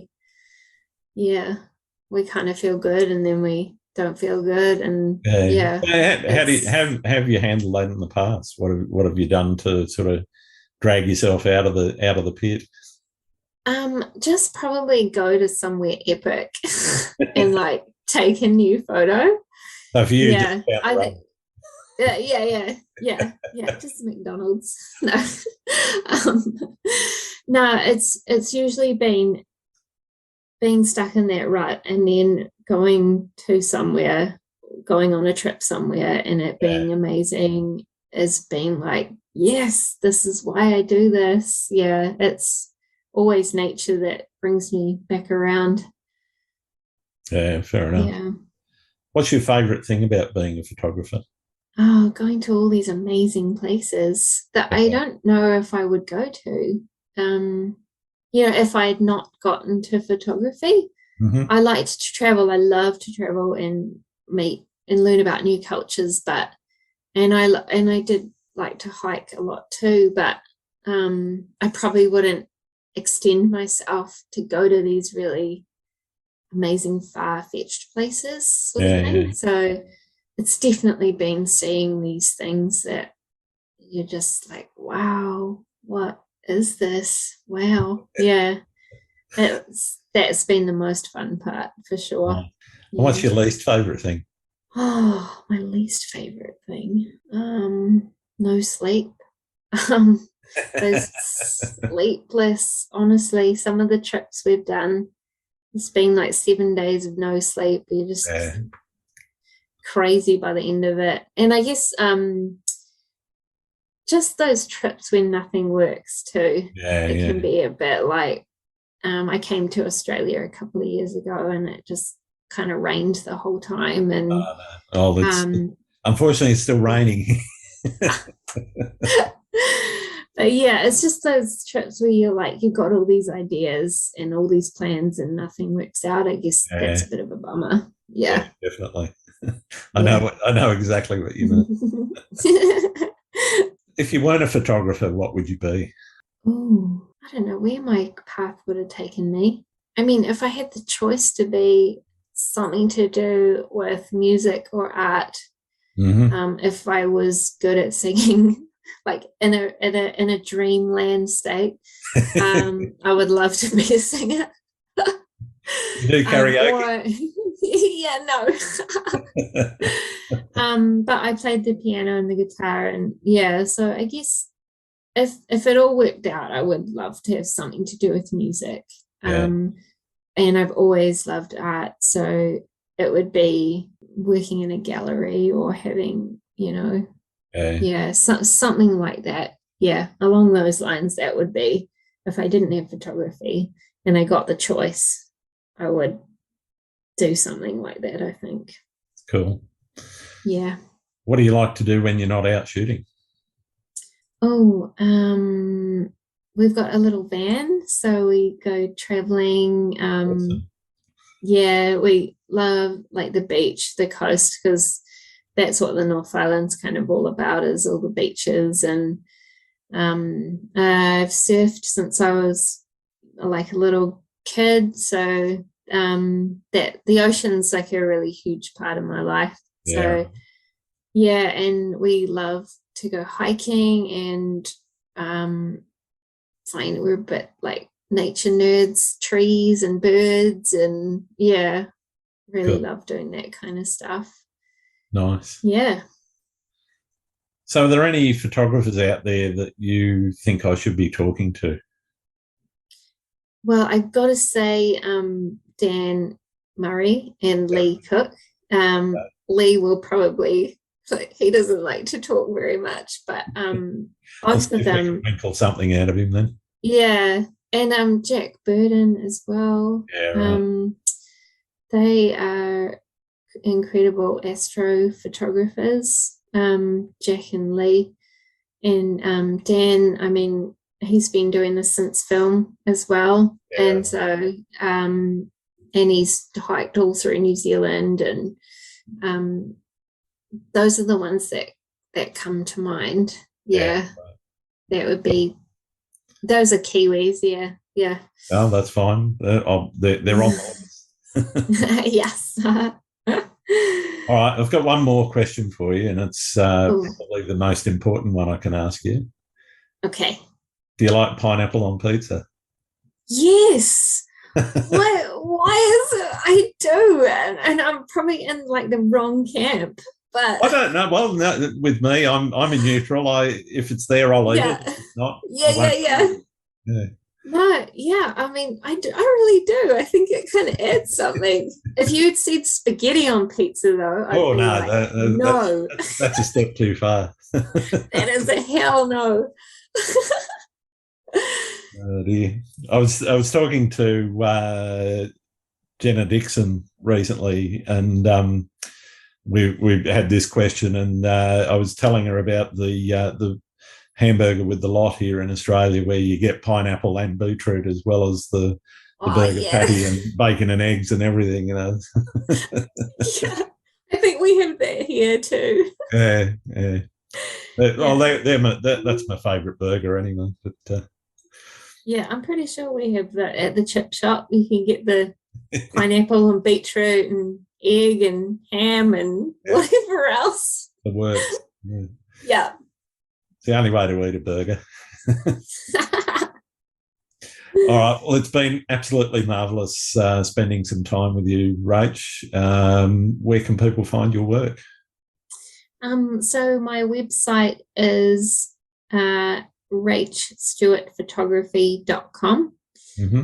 yeah, we kind of feel good and then we don't feel good. And Yeah. yeah, How do you, it's have you handled that in the past? What have you done to sort of drag yourself out of the pit? just probably go to somewhere epic and like take a new photo. So for you, just Yeah, down the I think road. yeah, just McDonald's. No. um, no, it's usually been being stuck in that rut and then going on a trip somewhere and it Yeah. being amazing has been like, yes, this is why I do this. Yeah, it's always nature that brings me back around. Yeah, fair enough. Yeah. What's your favourite thing about being a photographer? Oh, going to all these amazing places that I Yeah. don't know if I would go to. Um, if I had not gotten to photography, Mm-hmm. I liked to travel. I love to travel and meet and learn about new cultures. And I did like to hike a lot too, but I probably wouldn't extend myself to go to these really amazing far-fetched places sort of thing. So it's definitely been seeing these things that you're just like, wow, what is this? Wow. Yeah. That's been the most fun part for sure. Right. Yeah. What's your least favourite thing? Oh, my least favourite thing. No sleep. Those sleepless, honestly, some of the trips we've done, it's been like 7 days of no sleep. You're just crazy by the end of it. And I guess just those trips when nothing works too. It can be a bit like, I came to Australia a couple of years ago and it just kind of rained the whole time. And unfortunately it's still raining. But yeah, it's just those trips where you're like, you've got all these ideas and all these plans and nothing works out. I guess that's a bit of a bummer. Yeah, definitely. I know exactly what you mean. If you weren't a photographer, what would you be? Oh, I don't know where my path would have taken me. I mean, if I had the choice to be something to do with music or art, if I was good at singing, like in a dreamland state, I would love to be a singer. You do karaoke? Yeah, no. But I played the piano and the guitar, and so I guess if it all worked out, I would love to have something to do with music. And I've always loved art, so it would be working in a gallery or having, something like that. Yeah, along those lines, that would be, if I didn't have photography and I got the choice, I would do something like that, I think. Cool. Yeah. What do you like to do when you're not out shooting? Oh, we've got a little van, so we go traveling. Awesome. Yeah, we love like the beach, the coast, because that's what the North Island's kind of all about, is all the beaches. And I've surfed since I was like a little kid, so that the ocean's like a really huge part of my life. So and we love to go hiking and find, we're a bit like nature nerds, trees and birds, and really love doing that kind of stuff. Nice. Yeah. So are there any photographers out there that you think I should be talking to? Well, I've got to say Dan Murray and Lee Cook. Lee will probably, he doesn't like to talk very much, but both of them. Winkle something out of him then. Yeah, and Jack Burden as well. Yeah, right. They are incredible astrophotographers, Jack and Lee. And Dan, I mean, he's been doing this since film as well. Yeah. And so, and he's hiked all through New Zealand, and those are the ones that come to mind. Yeah. Right. That would be, those are Kiwis. Yeah. Oh, that's fine. They're on the list. Yes. All right, I've got one more question for you, and it's probably the most important one I can ask you. Okay. Do you like pineapple on pizza? Yes. Why is it? I do, and I'm probably in like the wrong camp. But I don't know. Well, no, with me, I'm in neutral. If it's there, I'll eat it. If it's not, yeah. No, yeah. I mean, I really do. I think it kind of adds something. If you'd said spaghetti on pizza, though, no, that's a step too far. That is a hell no. Oh dear. I was talking to Jenna Dixon recently, and we had this question, and I was telling her about the hamburger with the lot here in Australia, where you get pineapple and beetroot as well as the burger patty and bacon and eggs and everything, Yeah. I think we have that here too. Yeah, yeah. Well, Yeah. that's my favourite burger anyway. But Yeah, I'm pretty sure we have that at the chip shop. You can get the pineapple and beetroot and egg and ham and yeah, whatever else. it works. Yeah. Yeah. It's the only way to eat a burger. All right. Well, it's been absolutely marvellous spending some time with you, Rach. Where can people find your work? So my website is rachstewartphotography.com,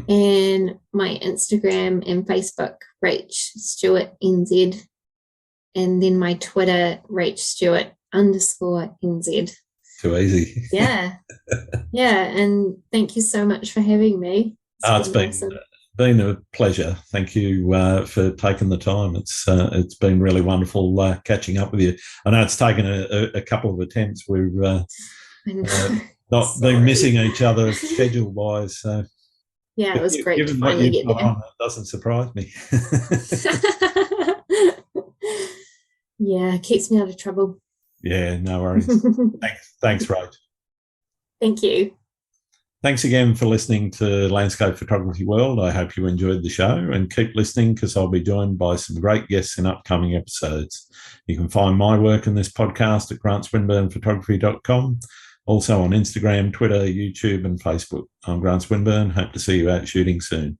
and my Instagram and Facebook, Rach Stewart NZ, and then my Twitter, Rach Stewart _NZ. Too easy. Yeah. Yeah. And thank you so much for having me. It's been a pleasure. Thank you for taking the time. It's been really wonderful catching up with you. I know it's taken a couple of attempts. We've not been missing each other schedule wise. So yeah, it was great. Given what you've got on, it doesn't surprise me. Yeah, it keeps me out of trouble. Yeah, no worries. Thanks, Rach. Thank you. Thanks again for listening to Landscape Photography World. I hope you enjoyed the show, and keep listening because I'll be joined by some great guests in upcoming episodes. You can find my work in this podcast at grantswinburnphotography.com, also on Instagram, Twitter, YouTube and Facebook. I'm Grant Swinburne. Hope to see you out shooting soon.